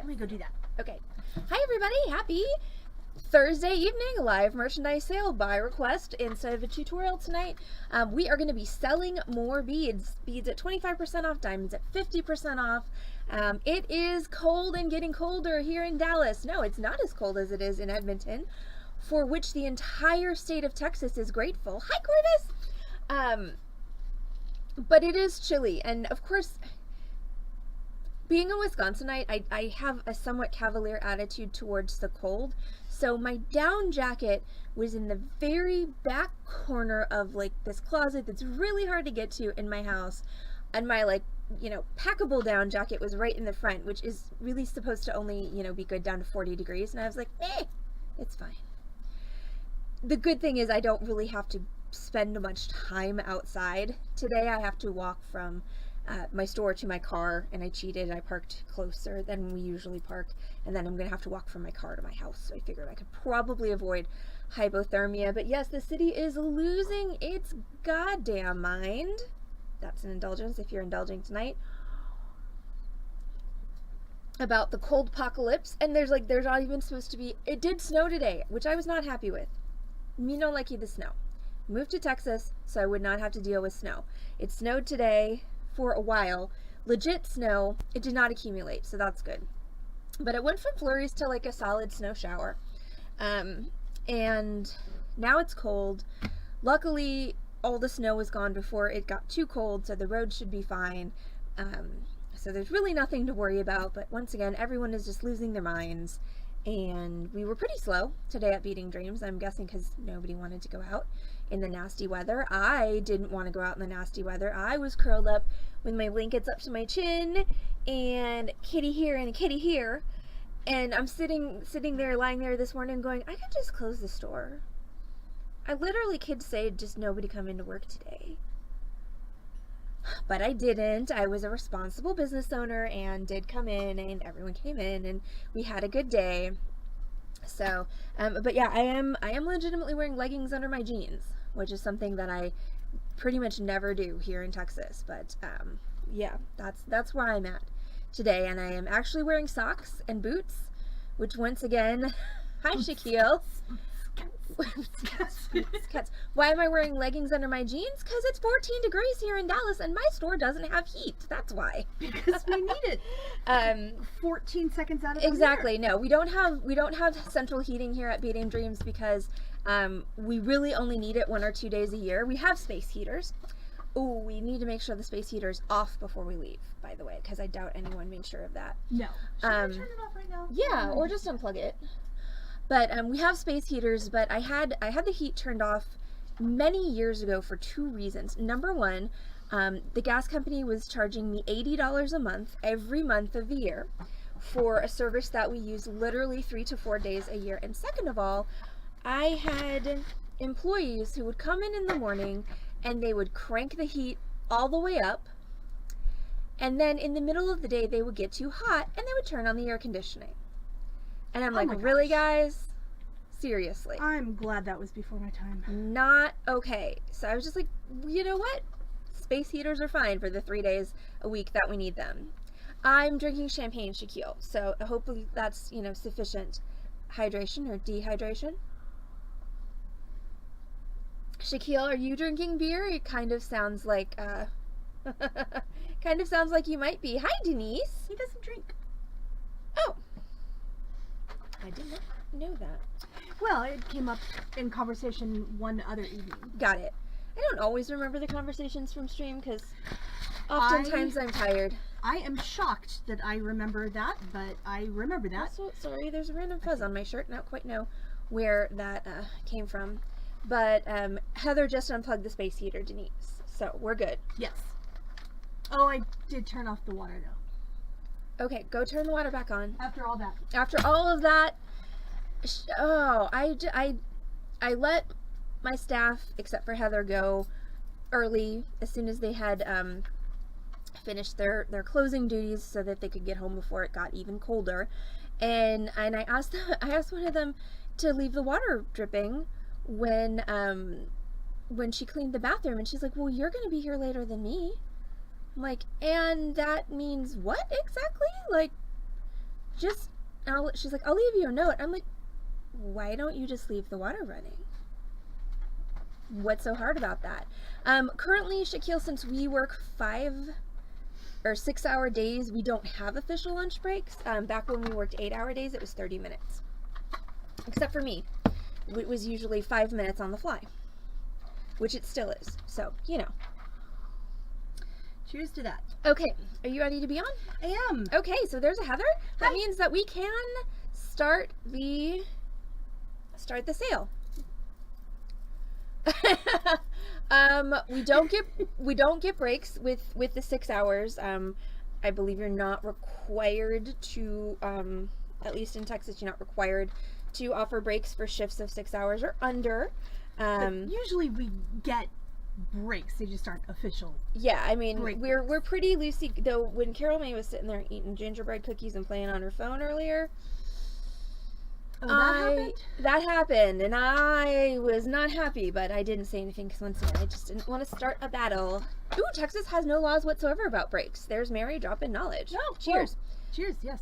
Let me go do that. Okay. Hi, everybody. Happy Thursday evening. Live merchandise sale by request. Instead of a tutorial tonight, we are going to be selling more beads. Beads at 25% off, diamonds at 50% off. It is cold and getting colder here in Dallas. No, it's not as cold as it is in Edmonton, for which the entire state of Texas is grateful. Hi, Corvus! But it is chilly, and of course, being a Wisconsinite, I have a somewhat cavalier attitude towards the cold, so my down jacket was in the very back corner of like this closet that's really hard to get to in my house, and my packable down jacket was right in the front, which is really supposed to only, be good down to 40 degrees, and I was like, it's fine. The good thing is I don't really have to spend much time outside. Today I have to walk from my store to my car, and I cheated. I parked closer than we usually park, and then I'm gonna have to walk from my car to my house, so I figured I could probably avoid hypothermia. But yes, the city is losing its goddamn mind. That's an indulgence if you're indulging tonight. About the cold apocalypse, and there's not even supposed to be. It did snow today, which I was not happy with. Me no likey the snow. Moved to Texas so I would not have to deal with snow. It snowed today for a while. Legit snow. It did not accumulate, so that's good. But it went from flurries to like a solid snow shower. And now it's cold. Luckily, all the snow was gone before it got too cold, so the road should be fine. So there's really nothing to worry about, but once again, everyone is just losing their minds. And we were pretty slow today at Beading Dreams, I'm guessing because nobody wanted to go out in the nasty weather. I didn't want to go out in the nasty weather. I was curled up with my blankets up to my chin, and kitty here and a kitty here. And I'm sitting there, lying there this morning going, I could just close the store. I literally could say just nobody come into work today. But I didn't. I was a responsible business owner and did come in, and everyone came in, and we had a good day. So, but yeah, I am legitimately wearing leggings under my jeans, which is something that I pretty much never do here in Texas. But yeah, that's where I'm at today, and I am actually wearing socks and boots, which once again, hi Shaquille. Cats. Why am I wearing leggings under my jeans? Because it's 14 degrees here in Dallas, and my store doesn't have heat. That's why. Because we need it. 14 seconds out of the exactly. year. No, we don't have central heating here at Beading Dreams because we really only need it 1 or 2 days a year. We have space heaters. Oh, we need to make sure the space heater's off before we leave, by the way, because I doubt anyone made sure of that. No. Should I turn it off right now? Yeah, or just unplug it. But we have space heaters, but I had the heat turned off many years ago for 2 reasons. Number one, the gas company was charging me $80 a month every month of the year for a service that we use literally 3 to 4 days a year. And second of all, I had employees who would come in the morning and they would crank the heat all the way up, and then in the middle of the day they would get too hot and they would turn on the air conditioning. And I'm like, really, guys? Seriously. I'm glad that was before my time. Not okay. So I was just like, you know what? Space heaters are fine for the 3 days a week that we need them. I'm drinking champagne, Shaquille, so hopefully that's, sufficient hydration or dehydration. Shaquille, are you drinking beer? It kind of sounds like, you might be. Hi, Denise. He doesn't drink. Oh. I did not know that. Well, it came up in conversation one other evening. Got it. I don't always remember the conversations from stream because oftentimes I'm tired. I am shocked that I remember that, but I remember that. Also, sorry, there's a random fuzz on my shirt. I don't quite know where that came from. But Heather just unplugged the space heater, Denise. So we're good. Yes. Oh, I did turn off the water though. Okay, go turn the water back on. After all that. After all of that, I let my staff, except for Heather, go early as soon as they had finished their closing duties so that they could get home before it got even colder. And I asked one of them to leave the water dripping when she cleaned the bathroom, and she's like, well, you're gonna be here later than me. I'm like, and that means what exactly? Like, she's like, I'll leave you a note. I'm like, why don't you just leave the water running? What's so hard about that? Currently, Shaquille, since we work 5 or 6 hour days, we don't have official lunch breaks. Back when we worked 8 hour days, it was 30 minutes. Except for me. It was usually 5 minutes on the fly. Which it still is. So, you know. Cheers to that. Okay, are you ready to be on? I am. Okay, so there's a Heather. That means that we can start the sale. We don't get breaks with the 6 hours. I believe you're not required to, at least in Texas, you're not required to offer breaks for shifts of 6 hours or under. But usually we get breaks. They just aren't official. Yeah, I mean, break we're pretty loosey, though. When Carol May was sitting there eating gingerbread cookies and playing on her phone earlier, that happened, and I was not happy, but I didn't say anything because once again, I just didn't want to start a battle. Ooh, Texas has no laws whatsoever about breaks. There's Mary dropping knowledge. Oh, cheers. Well, cheers, yes.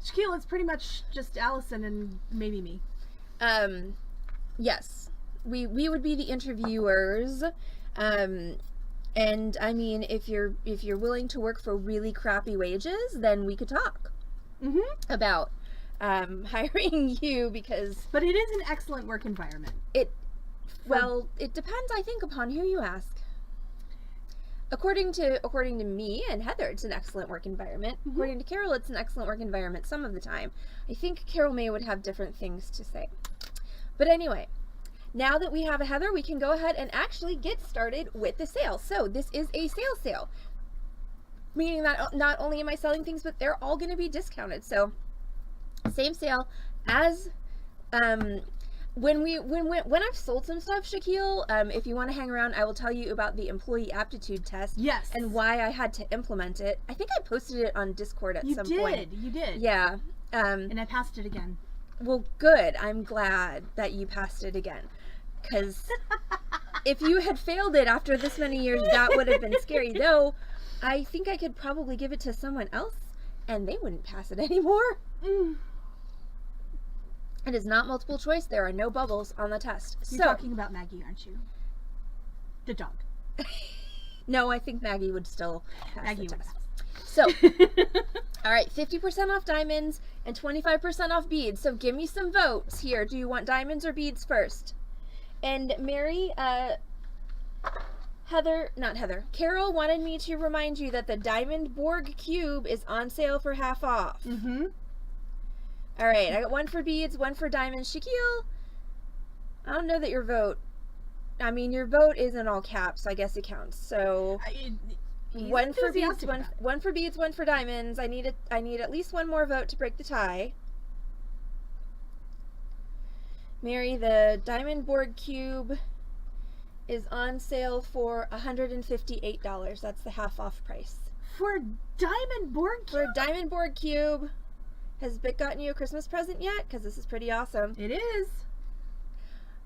Shaquille, it's pretty much just Allison and maybe me. Yes. We would be the interviewers. And I mean, if you're willing to work for really crappy wages, then we could talk about hiring you, because but it is an excellent work environment. It depends, I think, upon who you ask. According to me and Heather, it's an excellent work environment. According to Carol, it's an excellent work environment some of the time. I think Carol May would have different things to say. But anyway, now that we have a Heather, we can go ahead and actually get started with the sale. So this is a sale, meaning that not only am I selling things, but they're all going to be discounted. So same sale as when I've sold some stuff, Shaquille. If you want to hang around, I will tell you about the employee aptitude test. Yes. And why I had to implement it. I think I posted it on Discord at some point. You did. Yeah. And I passed it again. Well, good. I'm glad that you passed it again. Because if you had failed it after this many years, that would have been scary. Though, I think I could probably give it to someone else, and they wouldn't pass it anymore. It is not multiple choice. There are no bubbles on the test. You're talking about Maggie, aren't you? The dog. No, I think Maggie would still pass Maggie the test. would. So, all right, 50% off diamonds and 25% off beads. So give me some votes here. Do you want diamonds or beads first? And Mary, Carol wanted me to remind you that the Diamond Borg Cube is on sale for half off. All right, I got one for beads, one for diamonds. Shaquille, I don't know that your vote, I mean, your vote is in all caps, so I guess it counts. So one for beads, one for beads, one for diamonds. I need at least one more vote to break the tie. Mary, the Diamond Borg Cube is on sale for $158. That's the half off price. For Diamond Borg Cube? For a Diamond Borg Cube. Has Bic gotten you a Christmas present yet? Because this is pretty awesome. It is.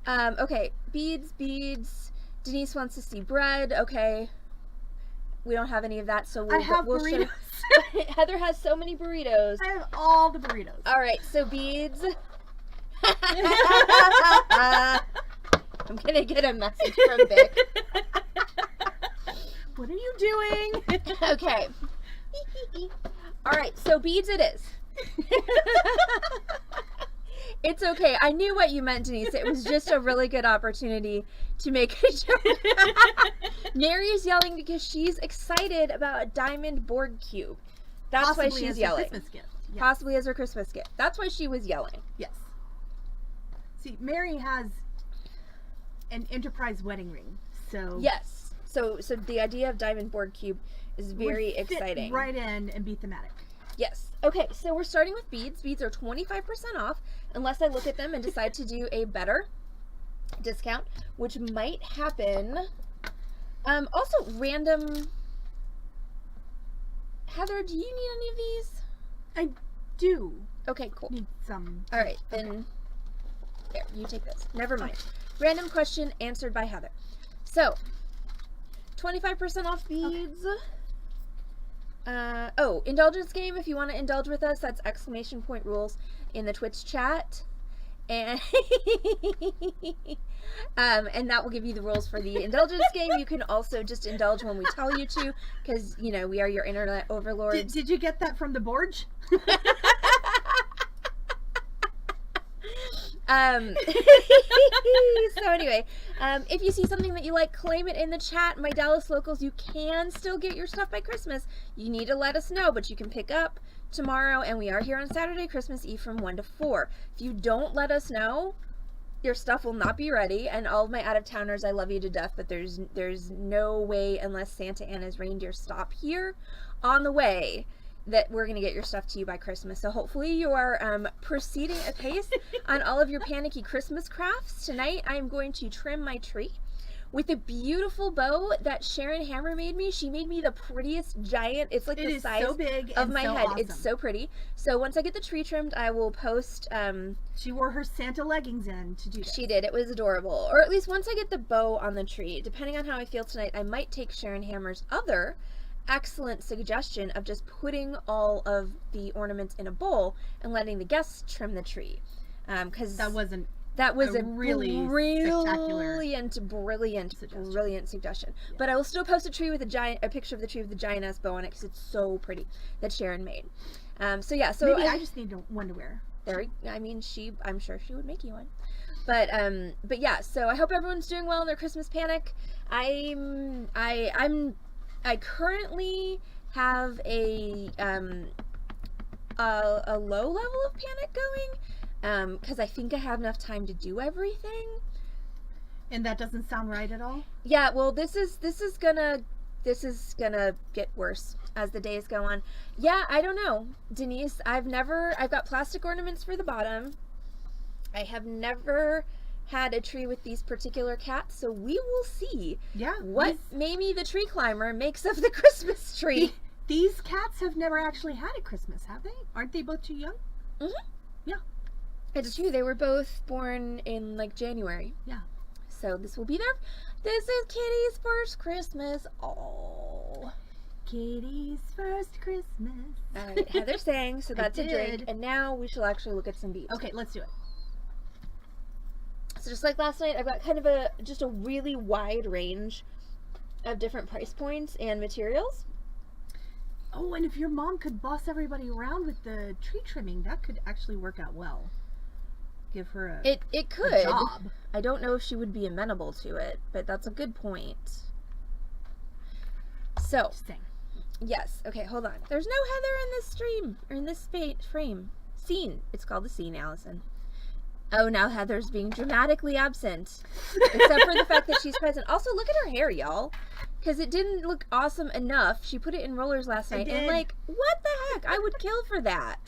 Okay, beads. Denise wants to see bread. Okay. We don't have any of that, so I have burritos. Heather has so many burritos. I have all the burritos. All right, so beads. I'm gonna get a message from Bic. What are you doing? Okay. All right, so beads it is. It's okay. I knew what you meant, Denise. It was just a really good opportunity to make a joke. Mary is yelling because she's excited about a Diamond Borg Cube. That's Possibly why she's as yelling. Her Christmas gift. Yes. Possibly as her Christmas gift. That's why she was yelling. Yes. See, Mary has an Enterprise wedding ring, so yes. So the idea of Diamond Borg Cube is very exciting. Right in and be thematic. Yes. Okay, so we're starting with beads. Beads are 25% off unless I look at them and decide to do a better discount, which might happen. Also, random. Heather, do you need any of these? I do. Okay, cool. Need some. All right, then. There, you take this. Never mind. Random question answered by Heather. So, 25% off beads. Indulgence game. If you want to indulge with us, that's !rules in the Twitch chat. And and that will give you the rules for the indulgence game. You can also just indulge when we tell you to, because, you know, we are your internet overlords. Did you get that from the Borge? So anyway, if you see something that you like, claim it in the chat. My Dallas locals, you can still get your stuff by Christmas. You need to let us know, but you can pick up tomorrow, and we are here on Saturday, Christmas Eve, from 1 to 4. If you don't let us know, your stuff will not be ready. And all of my out-of-towners, I love you to death, but there's no way, unless Santa and his reindeer stop here on the way, that we're going to get your stuff to you by Christmas. So hopefully you are proceeding apace on all of your panicky Christmas crafts. Tonight I'm going to trim my tree with a beautiful bow that Sharon Hammer made me. She made me the prettiest giant, it's like the size so big of and my so head. awesome. It's so pretty. So once I get the tree trimmed, I will post. She wore her Santa leggings in to do that. She did. It was adorable. Or at least once I get the bow on the tree, depending on how I feel tonight, I might take Sharon Hammer's other excellent suggestion of just putting all of the ornaments in a bowl and letting the guests trim the tree. Because that was a really brilliant suggestion. Yeah. But I will still post a picture of the tree with the giant ass bow on it, because it's so pretty, that Sharon made. So maybe I just need one to wear. I'm sure she would make you one. But yeah, so I hope everyone's doing well in their Christmas panic. I currently have a low level of panic going, because I think I have enough time to do everything. And that doesn't sound right at all? Yeah, well, this is gonna get worse as the days go on. Yeah, I don't know, Denise. I've got plastic ornaments for the bottom. I have never had a tree with these particular cats, so we will see what Mamie the tree climber makes of the Christmas tree. These cats have never actually had a Christmas, have they? Aren't they both too young? Mm-hmm. Yeah. It's true. They were both born in like January. Yeah. So this will be this is Kitty's first Christmas. Oh. Kitty's first Christmas. All right, Heather sang, so that's a drink. And now we shall actually look at some beads. Okay, let's do it. So just like last night, I've got kind of just a really wide range of different price points and materials. Oh, and if your mom could boss everybody around with the tree trimming, that could actually work out well. Give her a job. I don't know if she would be amenable to it, but that's a good point. So, interesting. Yes. Okay, hold on. There's no Heather in this stream, or in this frame. Scene. It's called the scene, Allison. Oh, now Heather's being dramatically absent. Except for the fact that she's present. Also, look at her hair, y'all. Because it didn't look awesome enough. She put it in rollers last night. And like, what the heck? I would kill for that.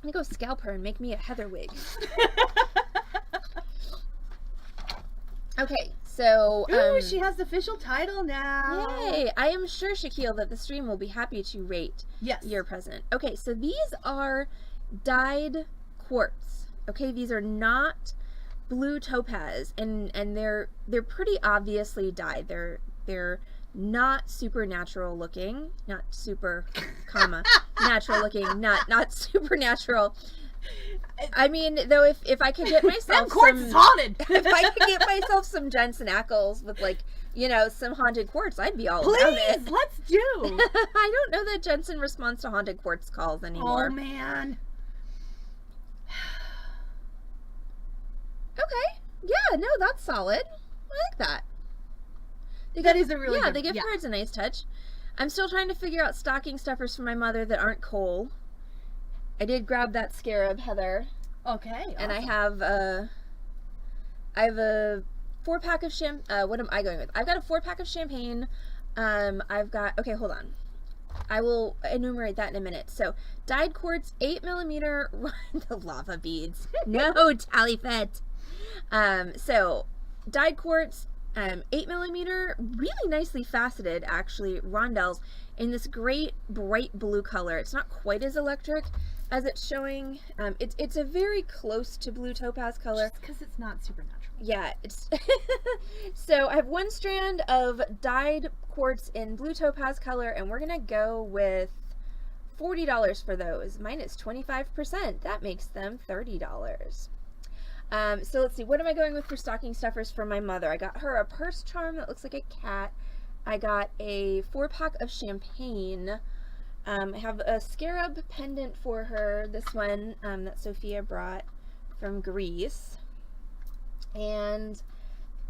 I'm gonna go scalp her and make me a Heather wig. Okay, so ooh, she has the official title now. Yay! I am sure, Shaquille, that the stream will be happy to rate your present. Okay, so these are dyed quartz. Okay, these are not blue topaz, and they're pretty obviously dyed. They're not supernatural looking, not super, natural looking, not supernatural. I mean, though, if I could get myself quartz haunted. If I could get myself some Jensen Ackles with, like, you know, some haunted quartz, I'd be all about it. Please, let's do. I don't know that Jensen responds to haunted quartz calls anymore. Oh man. Okay. Yeah, no, that's solid. I like that. That is a really good, good, the gift card's a nice touch. I'm still trying to figure out stocking stuffers for my mother that aren't coal. I did grab that scarab, Heather. Okay. Awesome. And I have a 4-pack of what am I going with? I've got a 4-pack of champagne. I've got, okay, hold on. I will enumerate that in a minute. So, dyed quartz, 8mm, the lava beads. No, tally fit. So, dyed quartz, 8mm, really nicely faceted, actually, rondelles in this great bright blue color. It's not quite as electric as it's showing, it's a very close to blue topaz color. Just because it's not super natural. Yeah, it's so I have one strand of dyed quartz in blue topaz color, and we're gonna go with $40 for those. Mine is 25%. That makes them $30. So let's see, what am I going with for stocking stuffers for my mother? I got her a purse charm that looks like a cat. I got a 4-pack of champagne. I have a scarab pendant for her, this one that Sophia brought from Greece. And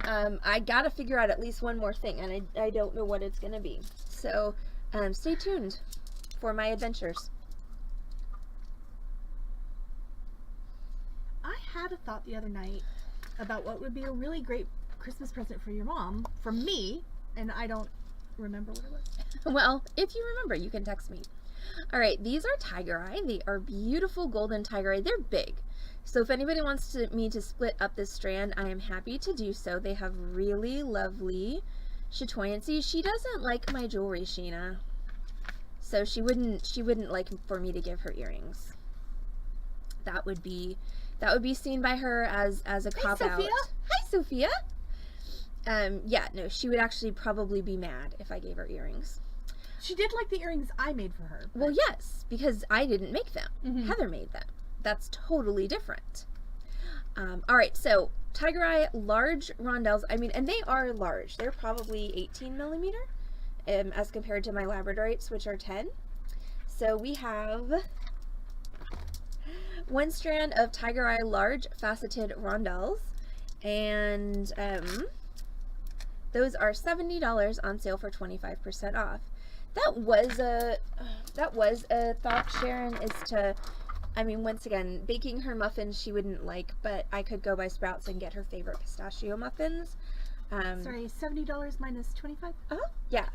I gotta figure out at least one more thing, and I don't know what it's gonna be. So stay tuned for my adventures. I had a thought the other night about what would be a really great Christmas present for your mom, from me, and I don't remember what it was. Well, if you remember, you can text me. Alright, these are tiger eye. They are beautiful golden tiger eye. They're big. So if anybody wants me to split up this strand, I am happy to do so. They have really lovely chatoyancy. She doesn't like my jewelry, Sheena. So she wouldn't like for me to give her earrings. That would be seen by her as a cop out. Hi, Sophia. Yeah, no, she would actually probably be mad if I gave her earrings. She did like the earrings I made for her. Well, yes, because I didn't make them. Mm-hmm. Heather made them. That's totally different. All right, so tiger eye large rondelles. I mean, and they are large. They're probably 18 millimeter as compared to my labradorites, which are 10. So we have one strand of tiger eye large faceted rondelles, and those are $70 on sale for 25% off. That was a thought, Sharon, is to, I mean, once again, baking her muffins she wouldn't like, but I could go by Sprouts and get her favorite pistachio muffins. Sorry, $70 minus 25? Yeah.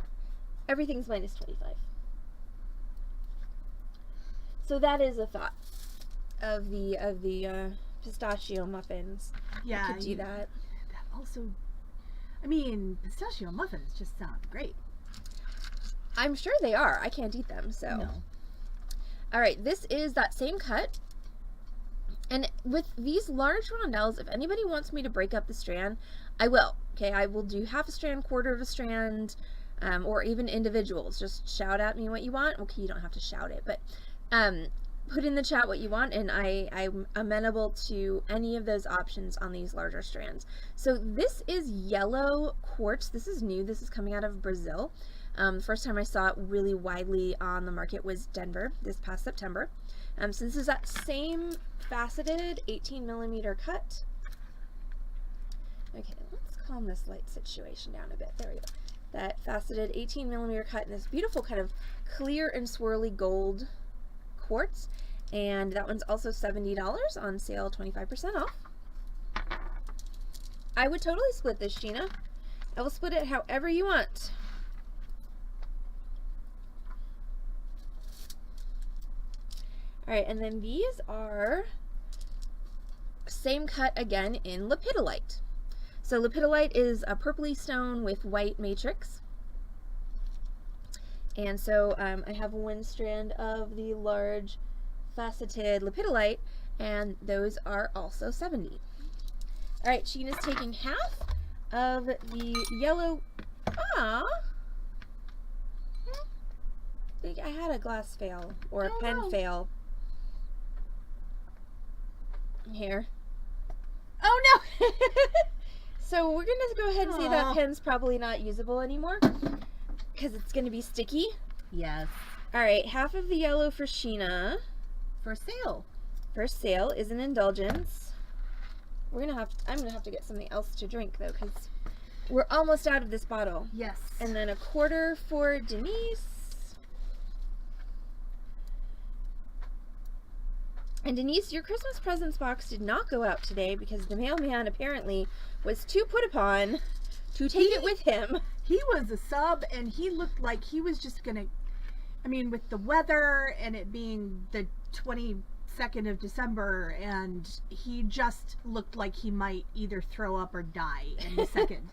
Everything's minus 25. So that is a thought of the pistachio muffins. Yeah. I could do that. That also, I mean, pistachio muffins just sound great. I'm sure they are. I can't eat them, so. No. All right, this is that same cut. And with these large rondelles, if anybody wants me to break up the strand, I will. Okay, I will do half a strand, quarter of a strand, or even individuals. Just shout at me what you want. Okay, you don't have to shout it, but put in the chat what you want, and I'm amenable to any of those options on these larger strands. So this is yellow quartz. This is new. This is coming out of Brazil. The first time I saw it really widely on the market was Denver this past September. So this is that same faceted 18 millimeter cut. Okay, let's calm this light situation down a bit. There we go. That faceted 18 millimeter cut in this beautiful kind of clear and swirly gold quartz. And that one's also $70 on sale, 25% off. I would totally split this, Sheena. I will split it however you want. Alright, and then these are same cut again in lepidolite. So lepidolite is a purpley stone with white matrix. And so I have one strand of the large faceted lepidolite, and those are also 70. Alright, Sheena's taking half of the yellow. I think I had a glass fail or a pen fail. Here. Oh no! So we're gonna go ahead and say that pen's probably not usable anymore because it's gonna be sticky. Yes. Alright, half of the yellow for Sheena. For sale. For sale is an indulgence. I'm gonna have to get something else to drink though, because we're almost out of this bottle. Yes. And then a quarter for Denise. And Denise, your Christmas presents box did not go out today because the mailman apparently was too put upon to take it with him. He was a sub, and he looked like he was just gonna, I mean, with the weather and it being the 22nd of December, and he just looked like he might either throw up or die in a second.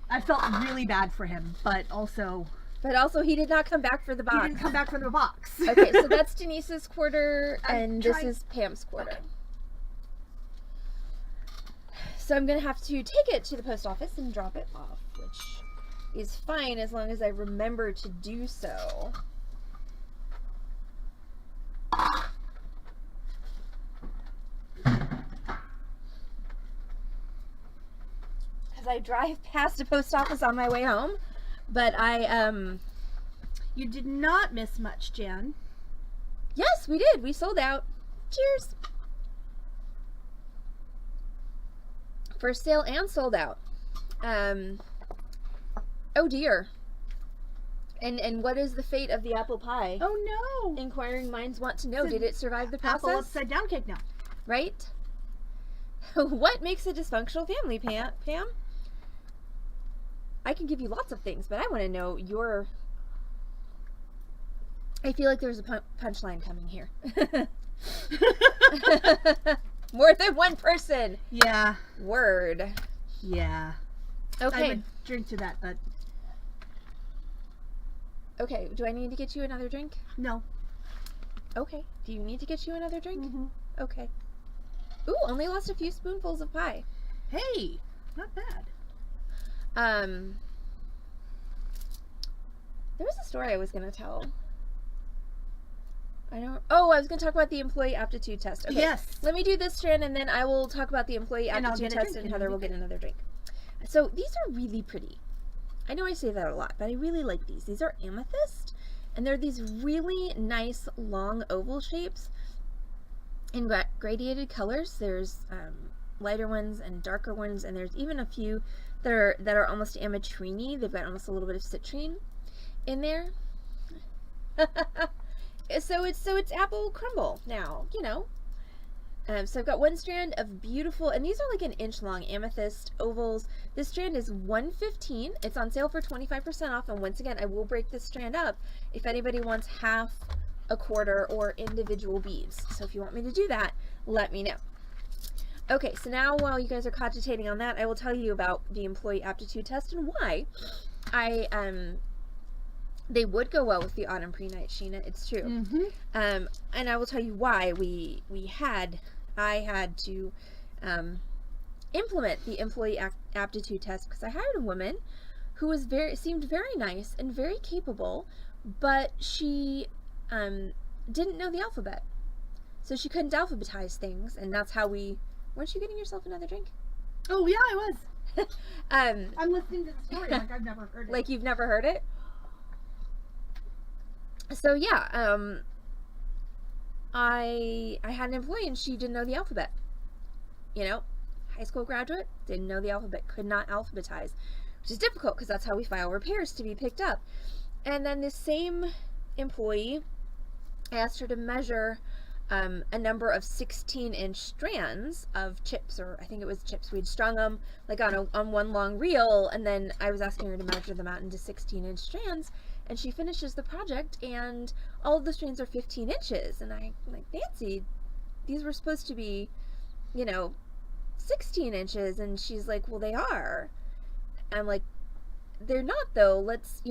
I felt really bad for him, but also... But also, he did not come back for the box. He didn't come back for the box. Okay, so that's Denise's quarter, I'm and trying- this is Pam's quarter. Okay. So I'm going to have to take it to the post office and drop it off, which is fine as long as I remember to do so. As I drive past a post office on my way home, but You did not miss much, Jan. yes, we did. We sold out. Cheers. First sale and sold out. Oh dear. And what is the fate of the apple pie? Oh no! Inquiring minds want to know. It's Did it survive the Apple process? upside down cake now. Right? What makes a dysfunctional family, Pam? I can give you lots of things, but I want to know your... I feel like there's a punchline coming here. More than one person. Yeah. Word. Yeah. I Okay. would drink to that, but Okay. Do I need to get you another drink? no. Okay. Do you need to get you another drink? Mm-hmm. Okay. Ooh, only lost a few spoonfuls of pie. Hey, not bad. There was a story I was going to tell. Oh, I was going to talk about the employee aptitude test. Okay. Yes. Let me do this strand, and then I will talk about the employee And I'll aptitude get a test, drink, and Heather will get another drink. So these are really pretty. I know I say that a lot, but I really like these. These are amethyst, and they're these really nice long oval shapes in gradiated colors. There's lighter ones and darker ones, and there's even a few that are almost ametrine. They've got almost a little bit of citrine in there. So it's apple crumble now, you know. So I've got one strand of beautiful, and these are like an inch long amethyst ovals. This strand is $115. It's on sale for 25% off, and once again, I will break this strand up if anybody wants half, a quarter, or individual beads. So if you want me to do that, let me know. Okay, so now while you guys are cogitating on that, I will tell you about the employee aptitude test and why they would go well with the autumn pre-night, Sheena. It's true. Mm-hmm. And I will tell you why I had to implement the employee aptitude test, because I hired a woman who was seemed very nice and very capable, but she didn't know the alphabet, so she couldn't alphabetize things, and that's how we. Weren't you getting yourself another drink? Oh yeah, I was. I'm listening to the story like I've never heard it. Like you've never heard it. So yeah, I had an employee and she didn't know the alphabet. You know, high school graduate, didn't know the alphabet, could not alphabetize, which is difficult because that's how we file repairs to be picked up. And then this same employee, I asked her to measure a number of 16-inch strands of chips, or I think it was chips. We'd strung them like on one long reel, and then I was asking her to measure them out into 16-inch strands. And she finishes the project, and all of the strands are 15 inches. And I'm like, Nancy, these were supposed to be, 16 inches. And she's like, well, they are. I'm like, they're not though. Let's,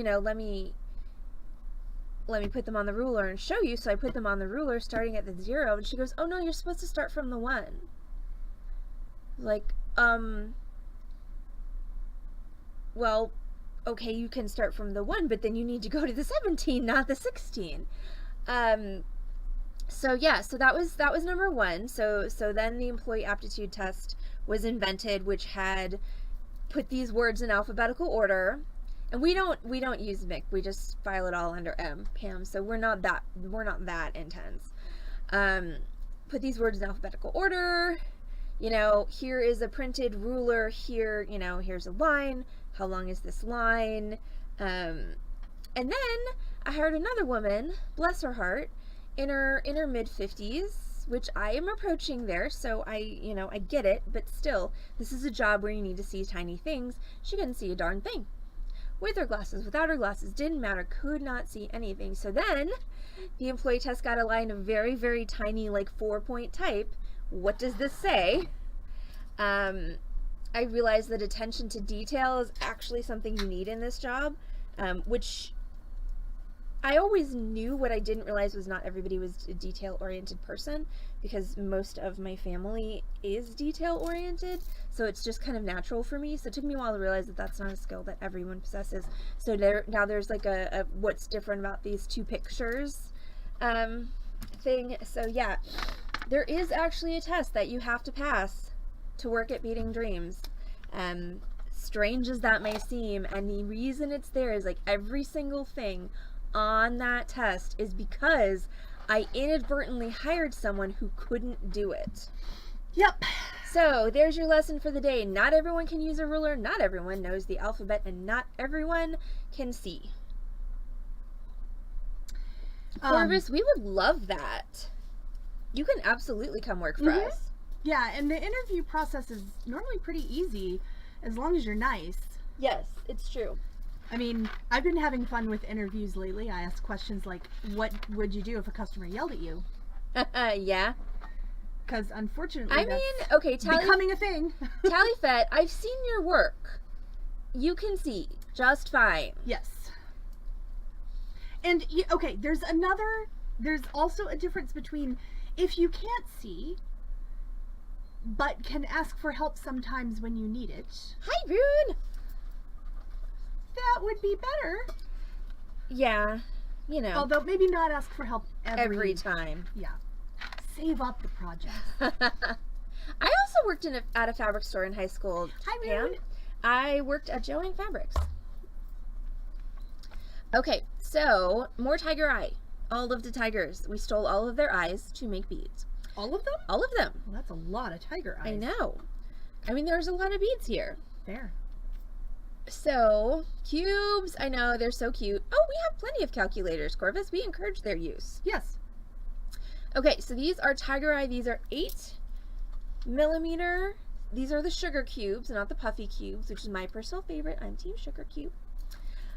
let me put them on the ruler and show you. So I put them on the ruler starting at the 0. And she goes, oh no, you're supposed to start from the 1. Like, well, okay, you can start from the 1, but then you need to go to the 17, not the 16. So yeah, so that was number 1. So then the employee aptitude test was invented, which had put these words in alphabetical order. And we don't use MIC. We just file it all under M, Pam. So we're not that intense. Put these words in alphabetical order. Here is a printed ruler. Here, here's a line. How long is this line? And then I hired another woman, bless her heart, in her mid-50s, which I am approaching there, so I get it, but still, this is a job where you need to see tiny things. She couldn't see a darn thing. With her glasses, without her glasses, didn't matter, could not see anything. So then, the employee test got a line of very, very tiny, like 4-point type. What does this say? I realized that attention to detail is actually something you need in this job, which I always knew. What I didn't realize was not everybody was a detail-oriented person, because most of my family is detail-oriented, so it's just kind of natural for me. So it took me a while to realize that that's not a skill that everyone possesses. So now there's like a what's different about these two pictures thing. So yeah, there is actually a test that you have to pass to work at Beading Dreams. Strange as that may seem, and the reason it's there is like every single thing on that test is because I inadvertently hired someone who couldn't do it. Yep. So there's your lesson for the day. Not everyone can use a ruler, not everyone knows the alphabet, and not everyone can see. Corvus, we would love that. You can absolutely come work for us. Yeah, and the interview process is normally pretty easy as long as you're nice. Yes, it's true. I mean, I've been having fun with interviews lately. I ask questions like, what would you do if a customer yelled at you? Yeah. Because unfortunately, I mean, okay, becoming a thing. Tallyfet, I've seen your work. You can see just fine. Yes. And, okay, there's also a difference between if you can't see, but can ask for help sometimes when you need it. Hi, Rune! That would be better. Yeah, you know. Although maybe not ask for help every time. Yeah. Save up the project. I also worked at a fabric store in high school. Hi, Rune. I worked at Joanne Fabrics. Okay, so more tiger eye. All of the tigers. We stole all of their eyes to make beads. All of them? All of them. Well, that's a lot of tiger eyes. I know. I mean, there's a lot of beads here. There. So, cubes. I know, they're so cute. Oh, we have plenty of calculators, Corvus. We encourage their use. Yes. Okay, so these are tiger eye. These are 8mm. These are the sugar cubes, not the puffy cubes, which is my personal favorite. I'm team sugar cube.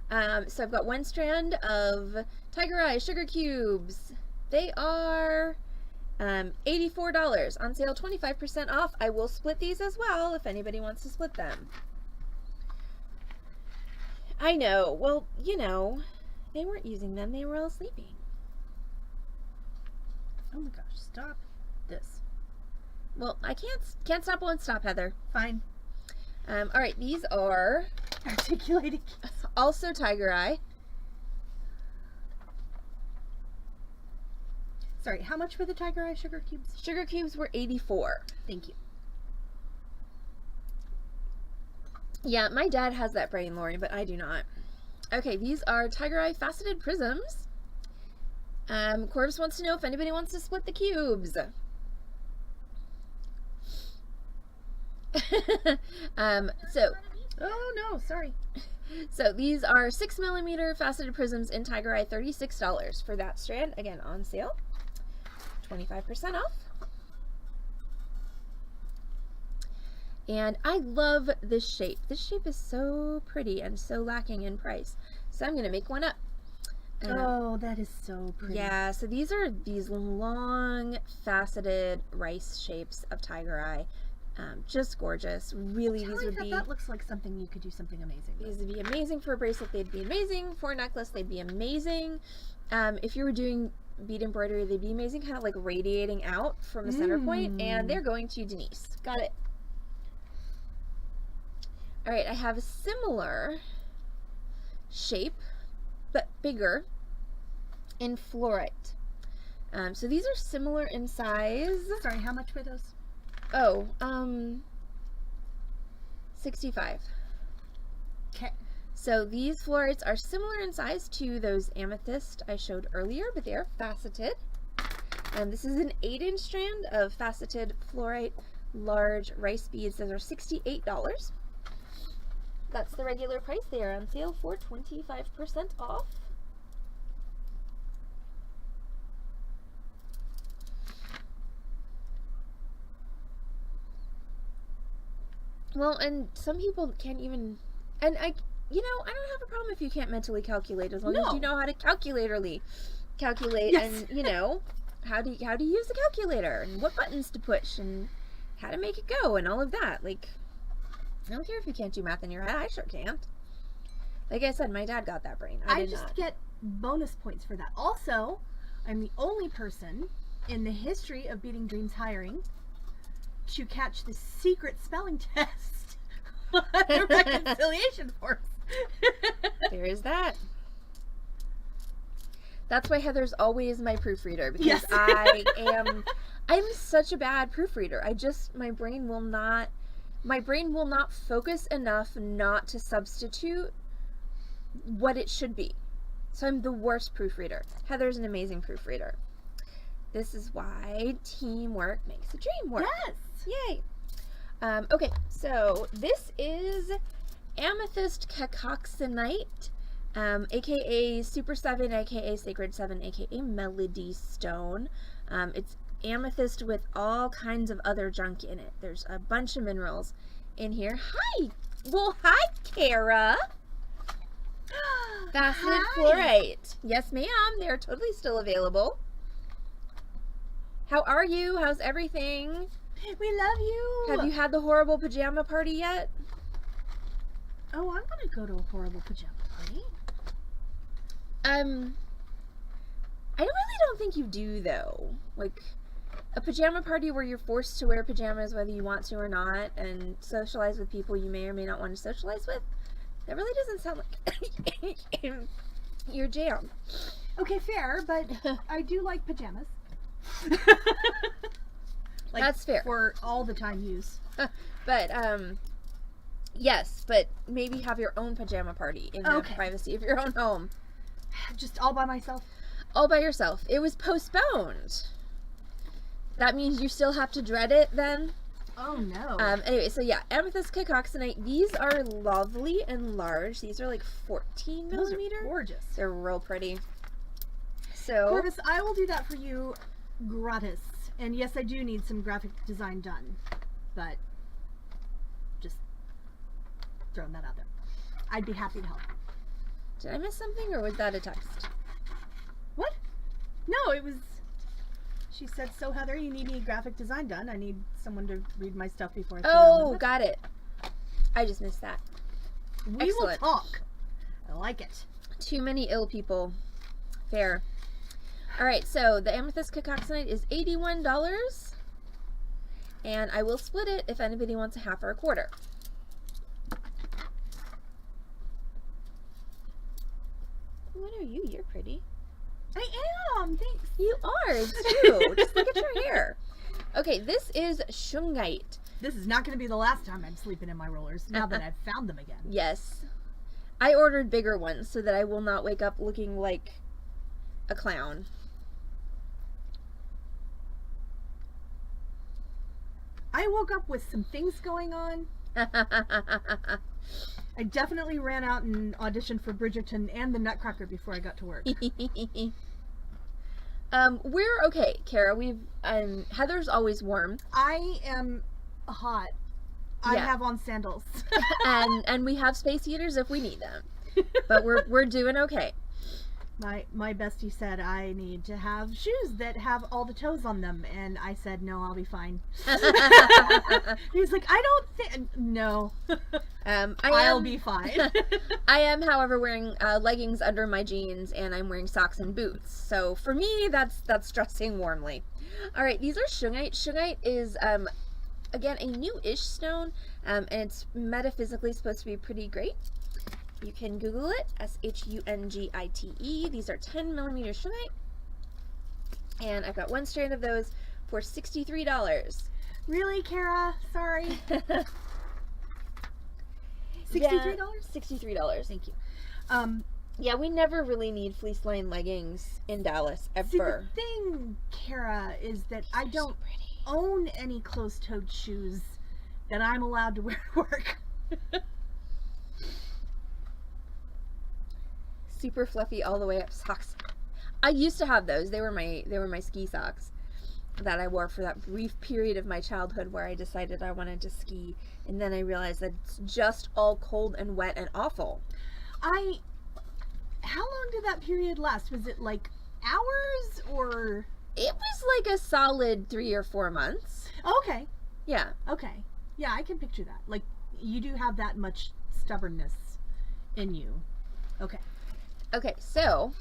So I've got one strand of tiger eye sugar cubes. They are $84 on sale, 25% off. I will split these as well if anybody wants to split them. I know. Well, you know, they weren't using them. They were all sleeping. Oh my gosh, stop this. Well, I can't stop, won't stop, Heather. Fine. All right, these are articulated also tiger eye. Sorry, how much were the tiger eye sugar cubes? Sugar cubes were $84. Thank you. Yeah, my dad has that brain, Lori, but I do not. Okay, these are tiger eye faceted prisms. Corvus wants to know if anybody wants to split the cubes. Oh no, sorry. So these are 6mm faceted prisms in tiger eye, $36 for that strand. Again, on sale, 25% off. And I love this shape. This shape is so pretty and so lacking in price. So I'm going to make one up. Oh, that is so pretty. Yeah, so these are these long faceted rice shapes of tiger eye. Just gorgeous. Really, these would be... That looks like something you could do something amazing with. These would be amazing for a bracelet. They'd be amazing for a necklace. They'd be amazing. If you were doing bead embroidery, they'd be amazing, kind of like radiating out from the center point. And they're going to Denise. Got it. All right, I have a similar shape, but bigger, in fluorite. So these are similar in size. Sorry, how much were those? Oh, $65. Okay. So these fluorites are similar in size to those amethyst I showed earlier, but they are faceted. And this is an 8-inch strand of faceted fluorite large rice beads. Those are $68. That's the regular price. They are on sale for 25% off. Well, and some people can't even, and I don't have a problem if you can't mentally calculate, as long as you know how to calculate, yes. And you know how to use the calculator and what buttons to push and how to make it go and all of that. Like, I don't care if you can't do math in your head. I sure can't. Like I said, my dad got that brain. I did just not. get bonus points for that. Also, I'm the only person in the history of Beading Dreams hiring to catch the secret spelling test on the reconciliation forms. There is that. That's why Heather's always my proofreader, because Yes. I'm such a bad proofreader. My brain will not focus enough not to substitute what it should be. So I'm the worst proofreader. Heather's an amazing proofreader. This is why teamwork makes the dream work. Yes. Yay. Okay, so this is Amethyst Cacoxenite, aka Super 7, aka Sacred 7, aka Melody Stone. It's amethyst with all kinds of other junk in it. There's a bunch of minerals in here. Hi! Well, hi, Kara! Faceted fluorite. Yes, ma'am. They're totally still available. How are you? How's everything? We love you. Have you had the horrible pajama party yet? Oh, I'm gonna go to a horrible pajama party. I really don't think you do, though. Like, a pajama party where you're forced to wear pajamas whether you want to or not, and socialize with people you may or may not want to socialize with. That really doesn't sound like your jam. Okay, fair, but I do like pajamas. Like, that's fair. For all the time use. But, yes, but maybe have your own pajama party in the privacy of your own home. Just all by myself? All by yourself. It was postponed. That means you still have to dread it then? Oh, no. Anyway, so yeah, Amethyst Cacoxenite. These are lovely and large. These are like 14 Those millimeter. are gorgeous. They're real pretty. So, Corvus, I will do that for you gratis. And yes, I do need some graphic design done. But just throwing that out there. I'd be happy to help. did I miss something, or was that a text? What? No, it was... She said, so Heather, you need any graphic design done. I need someone to read my stuff before I put it on the website." Got it. I just missed that. We Excellent. will talk. I like it. Too many ill people. Fair. Alright, so the Amethyst Cacoxenite is $81. And I will split it if anybody wants a half or a quarter. What are you? You're pretty. I am. Thanks. You are, too. Just look at your hair. Okay, this is Shungite. This is not going to be the last time I'm sleeping in my rollers, now that I've found them again. Yes. I ordered bigger ones so that I will not wake up looking like a clown. I woke up with some things going on. I definitely ran out and auditioned for Bridgerton and the Nutcracker before I got to work. We're okay, Kara. We've Heather's always warm. I am hot. I Yeah. have on sandals. and we have space heaters if we need them. But we're doing okay. My bestie said I need to have shoes that have all the toes on them, and I said no, I'll be fine. He was like, I don't think no. I'll be fine. I am, however, wearing leggings under my jeans, and I'm wearing socks and boots. So for me, that's dressing warmly. All right, these are Shungite. Shungite is again a new-ish stone, and it's metaphysically supposed to be pretty great. You can Google it, Shungite. These are 10 millimeter Shungite, and I've got one strand of those for $63. Really, Kara? Sorry. $63? $63. Thank you. Yeah, we never really need fleece line leggings in Dallas, ever. See, the thing, Kara, is that I don't own any closed-toed shoes that I'm allowed to wear to work. Super fluffy all the way up socks. I used to have those. They were my ski socks that I wore for that brief period of my childhood where I decided I wanted to ski, and then I realized that it's just all cold and wet and awful. How long did that period last? Was it like hours or? It was like a solid 3 or 4 months. Okay. Yeah. Okay. Yeah, I can picture that. Like, you do have that much stubbornness in you. Okay. Okay, so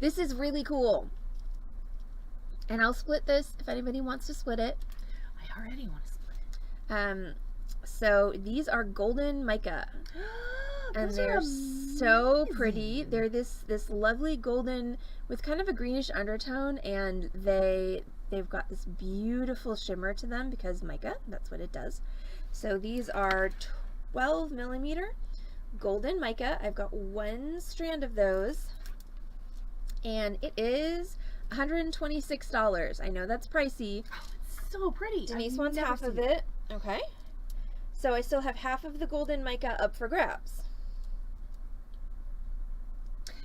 this is really cool. And I'll split this if anybody wants to split it. I already want to split it. So these are golden mica. And Those are they're so pretty. amazing. They're this lovely golden with kind of a greenish undertone, and they've got this beautiful shimmer to them because mica, that's what it does. So these are 12 millimeter golden mica. I've got one strand of those, and it is $126. I know that's pricey. Oh, it's so pretty. Denise I've wants never half of seen it. Okay. So I still have half of the golden mica up for grabs.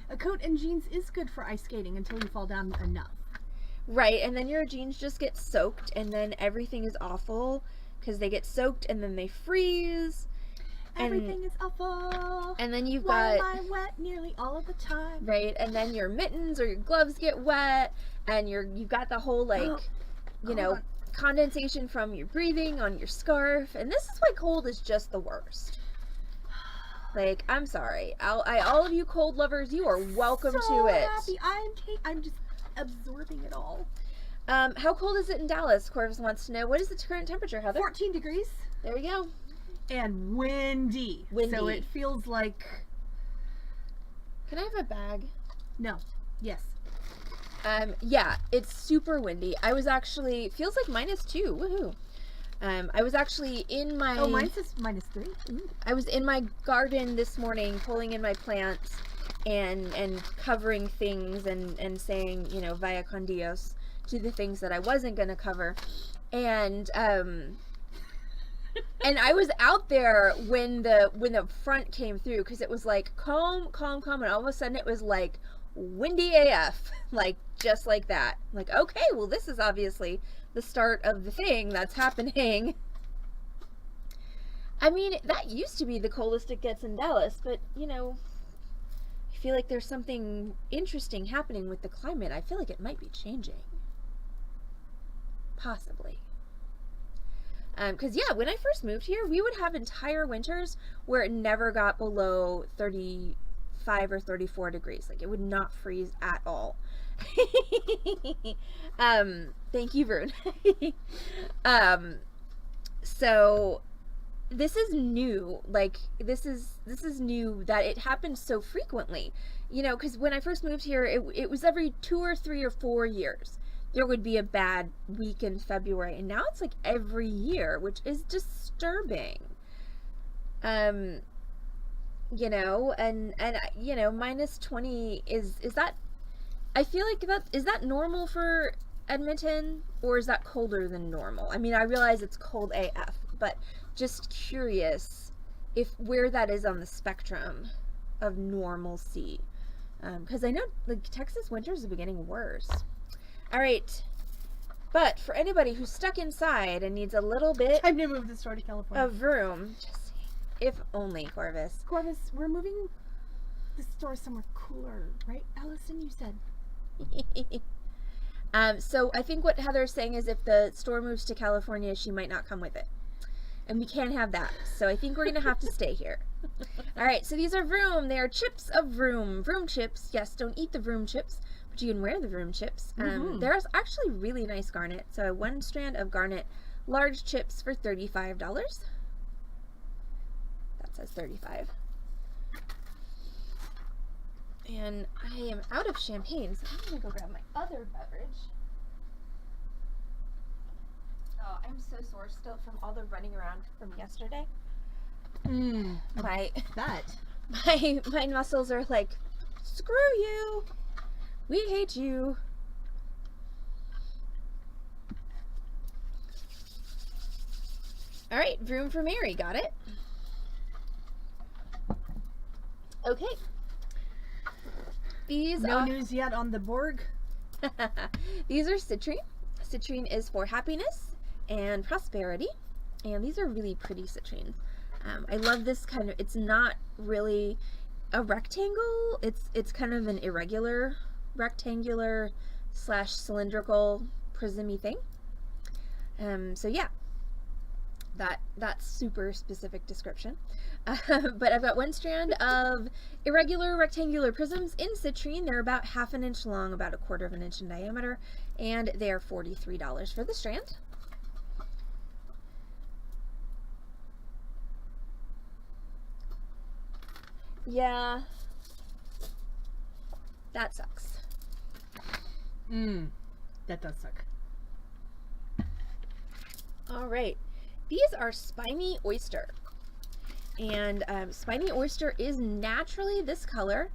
A coat and jeans is good for ice skating until you fall down enough. Right, and then your jeans just get soaked, and then everything is awful because they get soaked and then they freeze. Everything is awful. And then you've Why got, am I wet nearly all of the time? right, and then your mittens or your gloves get wet, and you've got the whole, like, you Hold know, on. condensation from your breathing on your scarf, and this is why cold is just the worst. Like, I'm sorry. All of you cold lovers, you are welcome so to it. Happy. I'm just absorbing it all. How cold is it in Dallas? Corvus wants to know. What is the current temperature, Heather? 14 degrees There we go. and windy. Windy. So it feels like Can I have a bag? no. Yes. Yeah, it's super windy. I was actually, feels like -2. Woohoo. I was actually in my, Oh, mine says -3. Ooh. I was in my garden this morning pulling in my plants and covering things and saying, you know, via con Dios to the things that I wasn't going to cover. And and I was out there when the front came through, because it was like calm, and all of a sudden it was like windy AF, like just like that. Like, okay, well, this is obviously the start of the thing that's happening. I mean, that used to be the coldest it gets in Dallas, but you know, I feel like there's something interesting happening with the climate. I feel like it might be changing. Possibly. Because yeah, when I first moved here, we would have entire winters where it never got below 35 or 34 degrees. Like, it would not freeze at all. Thank you, Vern. So this is new. Like, this is new that it happens so frequently. You know, because when I first moved here, it was every 2 or 3 or 4 years there would be a bad week in February, and now it's like every year, which is disturbing. You know, and you know, -20 is that, I feel like is that normal for Edmonton, or is that colder than normal? I mean, I realize it's cold AF, but just curious if where that is on the spectrum of normalcy, because I know like Texas winters are getting worse. All right, but for anybody who's stuck inside and needs a little bit Time to move the store to California. of room, just if only, Corvus. Corvus, we're moving the store somewhere cooler, right, Allison? You said. So I think what Heather's saying is if the store moves to California, she might not come with it. And we can't have that. So I think we're going to have to stay here. All right, so these are Vroom. They are chips of Vroom. Vroom chips. Yes, don't eat the Vroom chips, but you can wear the Vroom chips. There's actually really nice garnet. So one strand of garnet large chips for $35. That says 35. And I am out of champagne, so I'm going to go grab my other beverage. Oh, I'm so sore still from all the running around from yesterday. My muscles are like, screw you. We hate you. All right, Vroom for Mary, got it? Okay. These No are news yet on the Borg. these are citrine. Citrine is for happiness and prosperity, and these are really pretty citrines. I love this kind of, it's not really a rectangle, it's kind of an irregular rectangular / cylindrical prismy thing. So yeah, That's super specific description. But I've got one strand of irregular rectangular prisms in citrine. They're about 1/2 inch long, about 1/4 inch in diameter, and they are $43 for the strand. Yeah, that sucks. That does suck. All right, these are spiny oyster, and spiny oyster is naturally this color.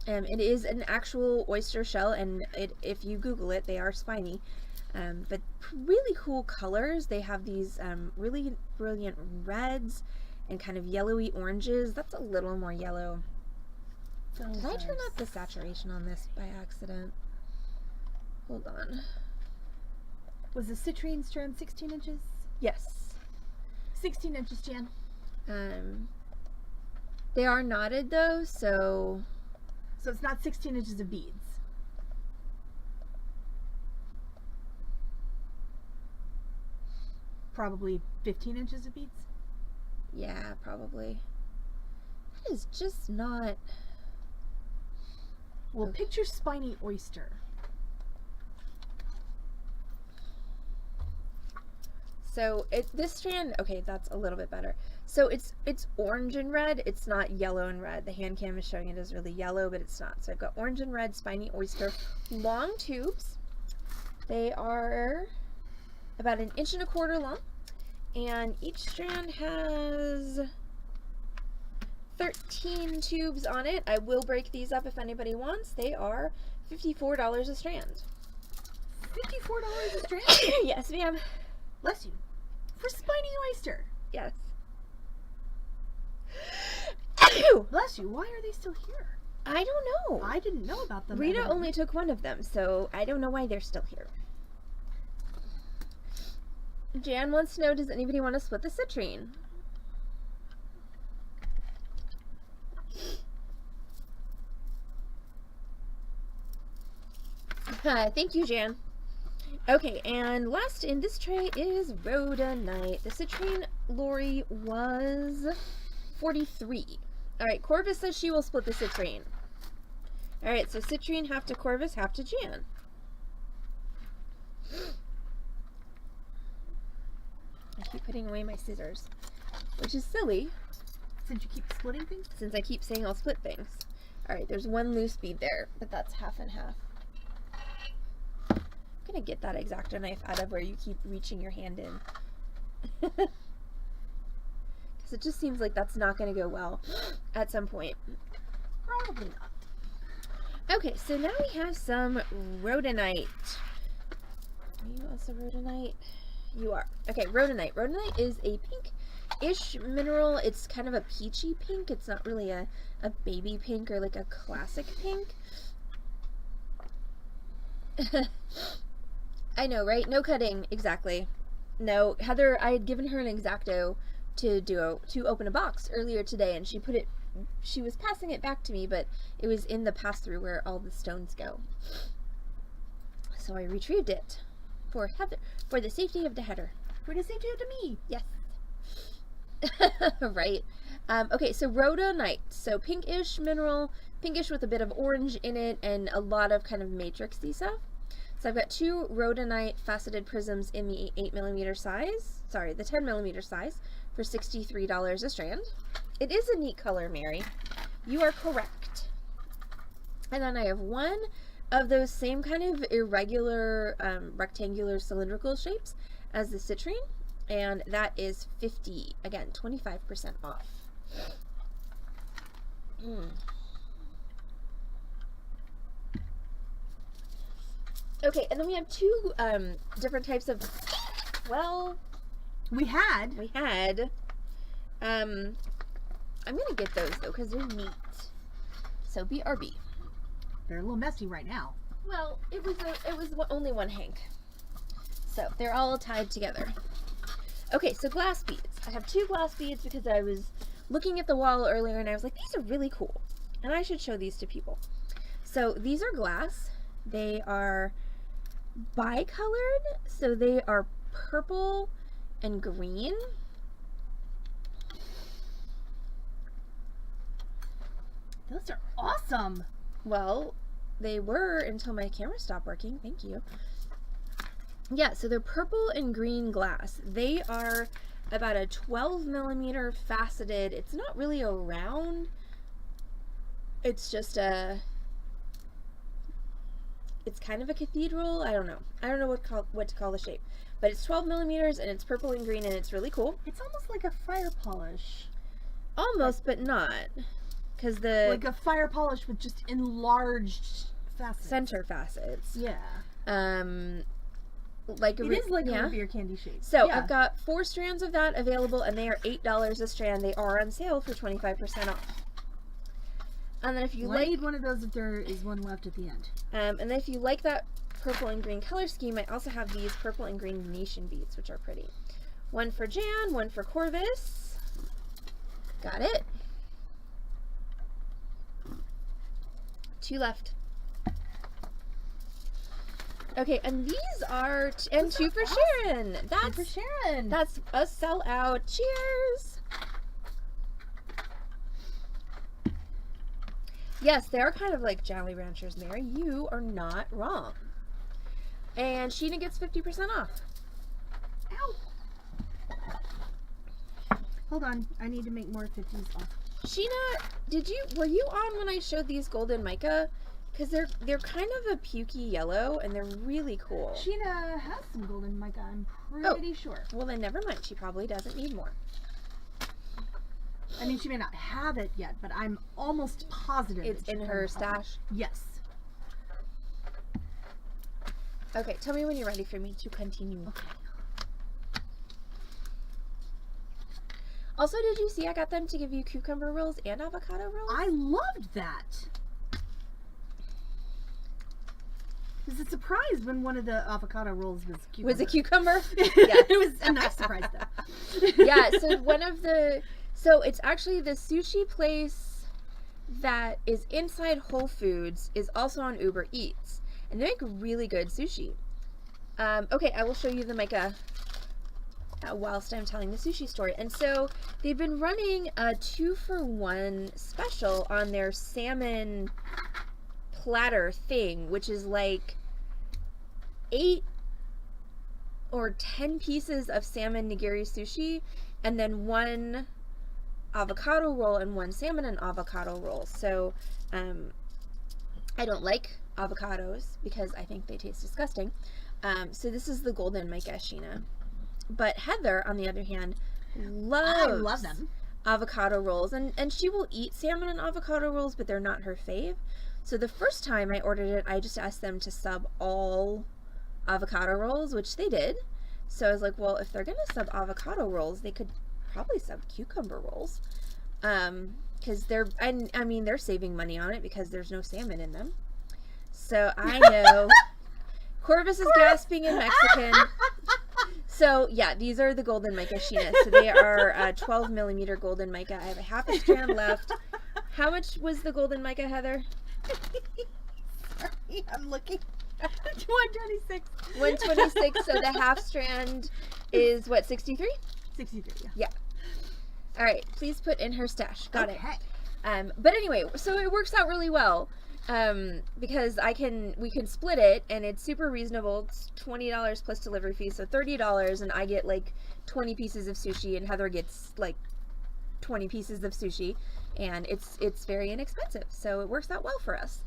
It is an actual oyster shell, and if you Google it, they are spiny. But really cool colors. They have these really brilliant reds and kind of yellowy oranges. That's a little more yellow. Did I turn up the saturation on this by accident? Hold on. Was the citrine strand 16 inches? Yes. 16 inches, Jan. They are knotted though, so it's not 16 inches of beads. Probably 15 inches of beads. yeah, probably. That is just not. Well, picture spiny oyster. So this strand, okay, that's a little bit better. So it's orange and red. It's not yellow and red. The hand cam is showing it as really yellow, but it's not. So I've got orange and red spiny oyster long tubes. They are about 1.25 inches long, and each strand has 13 tubes on it. I will break these up if anybody wants. They are $54 a strand. $54 a strand? Yes, ma'am. Bless you. For spiny oyster. Yes. Bless you. Why are they still here? I don't know. I didn't know about them. Rita only took one of them, so I don't know why they're still here. Jan wants to know, does anybody want to split the citrine? Thank you, Jan. Okay, and last in this tray is rhodonite. The citrine Lori was 43. Alright, Corvus says she will split the citrine. Alright, so citrine half to Corvus, half to Jan. I keep putting away my scissors, which is silly. Since you keep splitting things? Since I keep saying I'll split things. Alright, there's one loose bead there, but that's half and half. I'm gonna get that X-Acto knife out of where you keep reaching your hand in. Because it just seems like that's not gonna go well at some point. Probably not. Okay, so now we have some rhodonite. Are you also rhodonite? You are. Okay, rhodonite. Rhodonite is a pink-ish mineral. It's kind of a peachy pink. It's not really a baby pink or like a classic pink. I know, right? No cutting. Exactly. No, Heather, I had given her an X-Acto to open a box earlier today, and she was passing it back to me, but it was in the pass-through where all the stones go. So I retrieved it for Heather, for the safety of the Heather. For the safety of me. Yes. Right. Okay, so rhodonite. So pinkish mineral, pinkish with a bit of orange in it, and a lot of kind of matrixy stuff. So I've got 2 rhodonite faceted prisms in the 8mm size, sorry, the 10mm size, for $63 a strand. It is a neat color, Mary. You are correct. And then I have one of those same kind of irregular, rectangular cylindrical shapes as the citrine, and that is 50, again, 25% off. Okay, and then we have 2 different types of, well, we had. I'm gonna get those though, because they're neat. So BRB. They're a little messy right now. Well, it was only one hank. So they're all tied together. Okay, so glass beads. I have 2 glass beads because I was looking at the wall earlier and I was like, these are really cool. And I should show these to people. So these are glass. They are bicolored, so they are purple and green. Those are awesome. Well, they were until my camera stopped working. Thank you. Yeah, so they're purple and green glass. They are about a 12 millimeter faceted. It's not really a round. It's just it's kind of a cathedral. I don't know. I don't know what to call the shape. But it's 12 millimeters and it's purple and green and it's really cool. It's almost like a fire polish. Almost, but not. Because the... Like a fire polish with just enlarged facets. Center facets. Yeah. Like it is like a root beer candy shape. So I've got 4 strands of that available, and they are $8 a strand. They are on sale for 25% off. And then if you need one of those if there is one left at the end. And then if you like that purple and green color scheme, I also have these purple and green Venetian beads, which are pretty. One for Jan, one for Corvus. Got it. 2 left. Okay, and these are and 2 for Sharon. That's 2 for Sharon. That's a sellout. Cheers. Yes, they are kind of like Jolly Ranchers, Mary. You are not wrong. And Sheena gets 50% off. Ow. Hold on, I need to make more 50s off. Sheena, were you on when I showed these golden mica? Because they're kind of a pukey yellow, and they're really cool. Sheena has some golden mica, I'm pretty sure. Well, then never mind. She probably doesn't need more. I mean, she may not have it yet, but I'm almost positive it's in her stash. Yes. Okay, tell me when you're ready for me to continue. Okay. Also, did you see I got them to give you cucumber rolls and avocado rolls? I loved that. I was surprised when one of the avocado rolls was cucumber. Was a cucumber? Yeah, it was a nice surprise though. Yeah, so it's actually the sushi place that is inside Whole Foods is also on Uber Eats. And they make really good sushi. Okay, I will show you the mica whilst I'm telling the sushi story. And so they've been running a 2-for-1 special on their salmon platter thing, which is like 8 or 10 pieces of salmon nigiri sushi, and then 1 avocado roll and 1 salmon and avocado roll. So I don't like avocados because I think they taste disgusting. So this is the golden mica, Sheena. But Heather, on the other hand, loves I love them. Avocado rolls, and she will eat salmon and avocado rolls, but they're not her fave. So the first time I ordered it, I just asked them to sub all avocado rolls, which they did. So I was like, well, if they're going to sub avocado rolls, they could probably sub cucumber rolls. Because they're saving money on it because there's no salmon in them. So I know Corvus is gasping in Mexican. So yeah, these are the golden mica, Sheena. So they are 12 millimeter golden mica. I have a half a strand left. How much was the golden mica, Heather? Sorry, I'm looking. 126. 126. So the half strand is what, 63? 63. Yeah. Yeah. All right. Please put in her stash. Got it. Okay. But anyway, so it works out really well. Because we can split it, and it's super reasonable. It's $20 plus delivery fee, so $30, and I get like 20 pieces of sushi, and Heather gets like 20 pieces of sushi, and it's very inexpensive, so it works out well for us.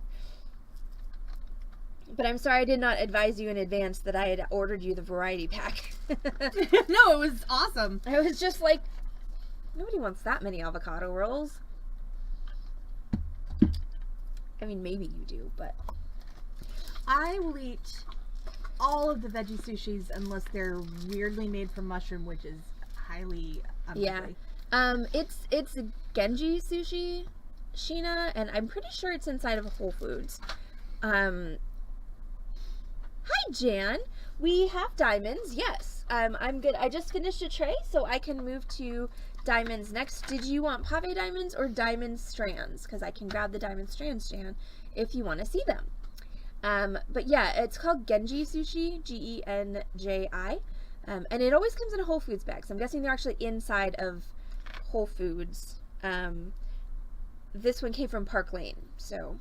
But I'm sorry I did not advise you in advance that I had ordered you the variety pack. No, it was awesome. I was just like, nobody wants that many avocado rolls. I mean, maybe you do, but I will eat all of the veggie sushis unless they're weirdly made from mushroom, which is highly unlikely. Yeah. It's Genji sushi, Sheena, and I'm pretty sure it's inside of a Whole Foods. Hi, Jan. We have diamonds. Yes. I'm good. I just finished a tray, so I can move to diamonds next. Did you want pave diamonds or diamond strands? Because I can grab the diamond strands, Jan, if you want to see them. But yeah, it's called Genji Sushi, Genji. And it always comes in a Whole Foods bag, so I'm guessing they're actually inside of Whole Foods. This one came from Park Lane, so...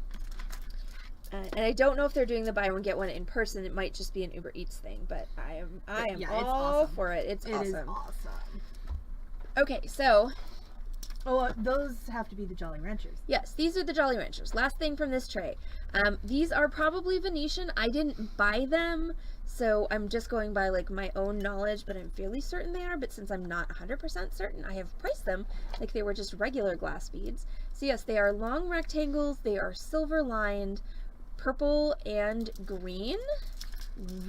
and I don't know if they're doing the buy one get one in person. It might just be an Uber Eats thing, but I am all awesome. for it. It's awesome. It is awesome. Okay, so Oh, those have to be the Jolly Ranchers. yes, these are the Jolly Ranchers. Last thing from this tray. These are probably Venetian. I didn't buy them, so I'm just going by like my own knowledge, but I'm fairly certain they are. But since I'm not 100% certain, I have priced them like they were just regular glass beads. So yes, they are long rectangles. They are silver lined, purple and green.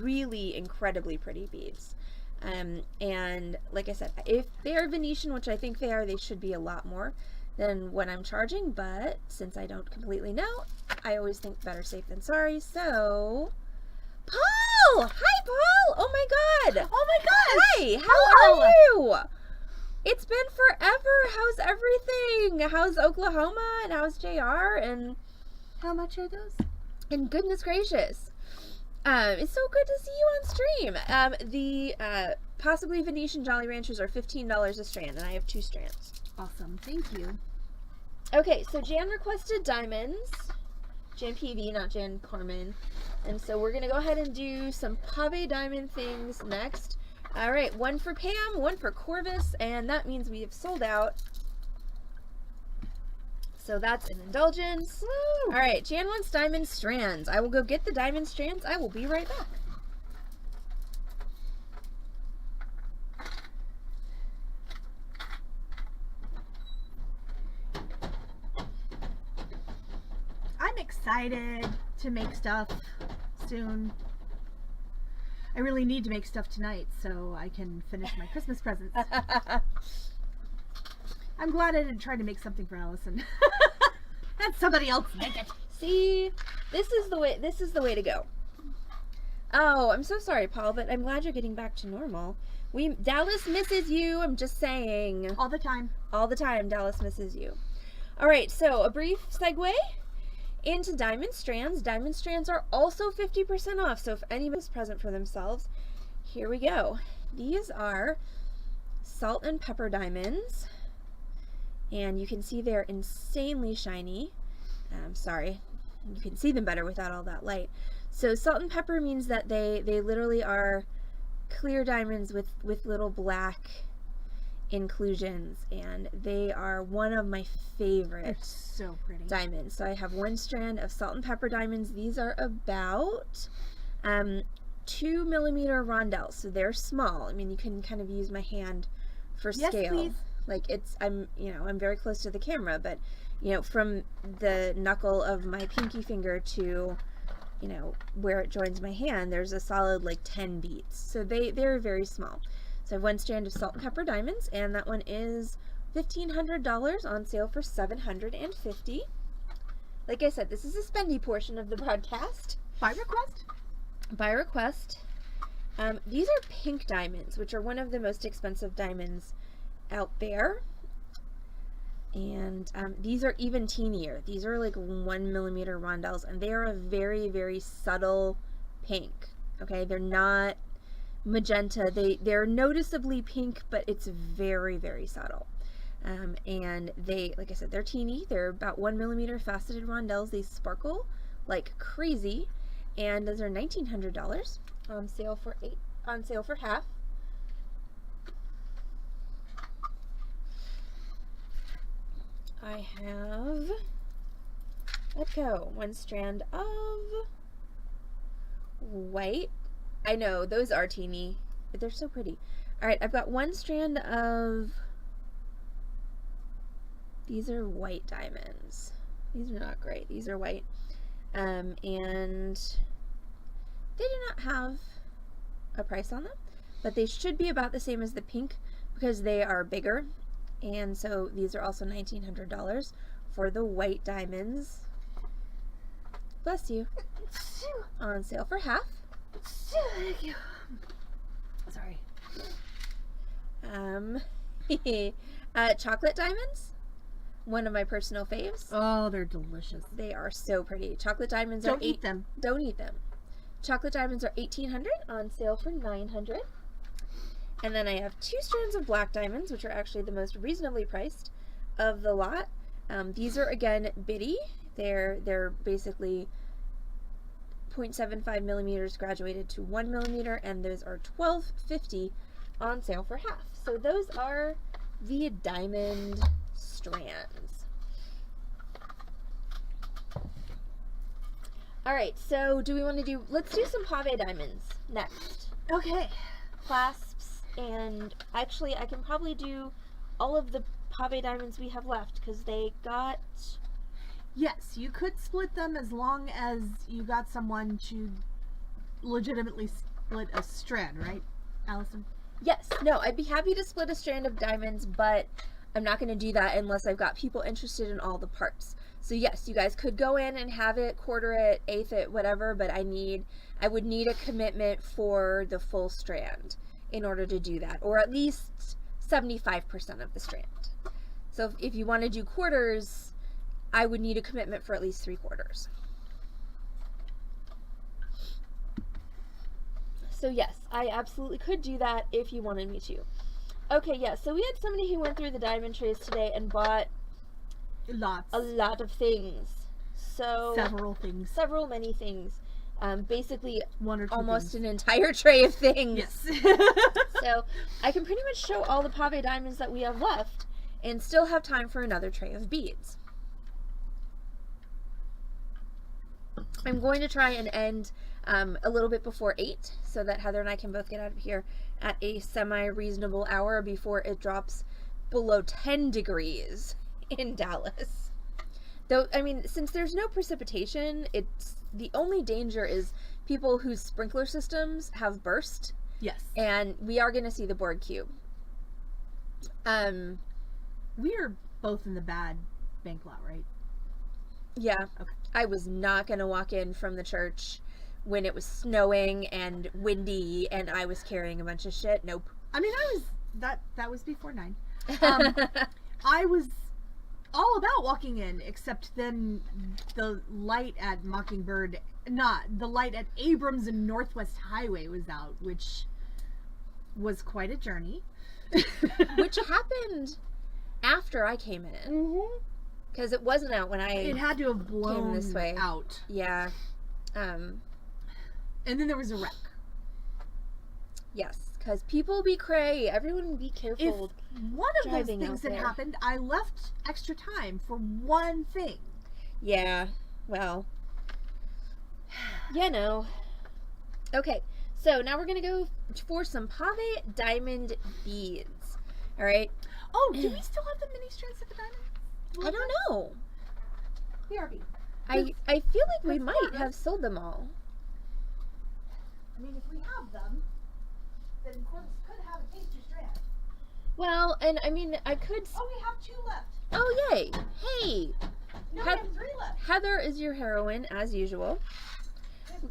Really incredibly pretty beads. And like I said, if they are Venetian, which I think they are, they should be a lot more than what I'm charging, but since I don't completely know, I always think better safe than sorry. So Paul! Hi, Paul! Oh my god! Oh my gosh! Hi! How are you? It's been forever. How's everything? How's Oklahoma? And how's JR? And How much are those? and goodness gracious. It's so good to see you on stream. The possibly Venetian Jolly Ranchers are $15 a strand, and I have 2 strands. Awesome. Thank you. Okay, so Jan requested diamonds. Jan PV, not Jan Carmen. And so we're going to go ahead and do some pave diamond things next. All right, one for Pam, one for Corvus, and that means we have sold out. So that's an indulgence. Woo! All right, Jan wants diamond strands. I will go get the diamond strands. I will be right back. I'm excited to make stuff soon. I really need to make stuff tonight so I can finish my Christmas presents. I'm glad I didn't try to make something for Allison. Let somebody else make it. See, this is the way to go. Oh, I'm so sorry, Paul, but I'm glad you're getting back to normal. Dallas misses you. I'm just saying. All the time. All the time, Dallas misses you. All right, so a brief segue into diamond strands. Diamond strands are also 50% off. So if anybody's present for themselves, here we go. These are salt and pepper diamonds. And you can see they're insanely shiny. Sorry, you can see them better without all that light. So salt and pepper means that they literally are clear diamonds with little black inclusions, and they are one of my favorite so pretty diamonds. So I have 1 strand of salt and pepper diamonds. These are about 2 millimeter rondelles, so they're small. I mean, you can kind of use my hand for Yes, scale. please. Like I'm very close to the camera, but from the knuckle of my pinky finger to where it joins my hand, there's a solid like 10 beads. So they're very small. So I have 1 strand of salt and pepper diamonds, and that one is $1,500 on sale for $750. Like I said, this is a spendy portion of the broadcast. By request? By request. These are pink diamonds, which are one of the most expensive diamonds out there. And these are even teenier. These are like 1 millimeter rondelles, and they are a very, very subtle pink. Okay, they're not magenta. They're noticeably pink, but it's very, very subtle. And they, like I said, they're teeny. They're about 1 millimeter faceted rondelles. They sparkle like crazy, and those are $1,900 on sale for half. I have, let's go, 1 strand of white. I know, those are teeny, but they're so pretty. Alright, I've got 1 strand of, these are white diamonds. These are not great, these are white. And they do not have a price on them, but they should be about the same as the pink because they are bigger. And so these are also $1,900 for the white diamonds. Bless you. On sale for half. Thank you. Sorry. Chocolate diamonds. One of my personal faves. Oh, they're delicious. They are so pretty. Chocolate diamonds Don't eat them. Don't eat them. Chocolate diamonds are $1,800 on sale for $900. And then I have 2 strands of black diamonds, which are actually the most reasonably priced of the lot. These are, again, bitty. They're basically 0.75 millimeters graduated to 1 millimeter, and those are $12.50 on sale for half. So those are the diamond strands. Alright, so do we want to do, let's do some pave diamonds next. Okay. Clasps, and actually I can probably do all of the pave diamonds we have left, because they got... Yes, you could split them as long as you got someone to legitimately split a strand, right, Allison? Yes, no, I'd be happy to split a strand of diamonds, but I'm not going to do that unless I've got people interested in all the parts. So yes, you guys could go in and have it, quarter it, eighth it, whatever, but I would need a commitment for the full strand in order to do that, or at least 75% of the strand. So if you want to do quarters, I would need a commitment for at least 3/4. So yes, I absolutely could do that if you wanted me to. Okay, yeah, so we had somebody who went through the diamond trays today and bought Lots. a lot of things. So Several many things. Basically 1 or 2 almost things. an entire tray of things. Yes. So I can pretty much show all the pave diamonds that we have left and still have time for another tray of beads. I'm going to try and end a little bit before 8 so that Heather and I can both get out of here at a semi-reasonable hour before it drops below 10 degrees in Dallas. Though, I mean, since there's no precipitation, it's the only danger is people whose sprinkler systems have burst. Yes. And we are going to see the board cube. We are both in the bad bank lot, right? Yeah. Okay. I was not going to walk in from the church when it was snowing and windy and I was carrying a bunch of shit. Nope. I mean, that was before 9. I was all about walking in, except then the light at the light at Abrams and Northwest Highway was out, which was quite a journey. Which happened after I came in. Mm-hmm. Because it wasn't out when It had to have blown this way. out. Yeah. And then there was a wreck. Yes, because people be cray. Everyone be careful. If one of those driving things out had there. happened, I left extra time for one thing. Yeah, well. You know. Okay, so now we're going to go for some pave diamond beads. Alright? Oh, do we still have the mini strands of the diamond? I don't know. BRB. I feel like we That's might not have sold them all. I mean, if we have them, then Corvus could have a taster strand. Well, and I mean, I could... Oh, we have 2 left. Oh, yay! Hey! No, we have 3 left. Heather is your heroine, as usual. We have 3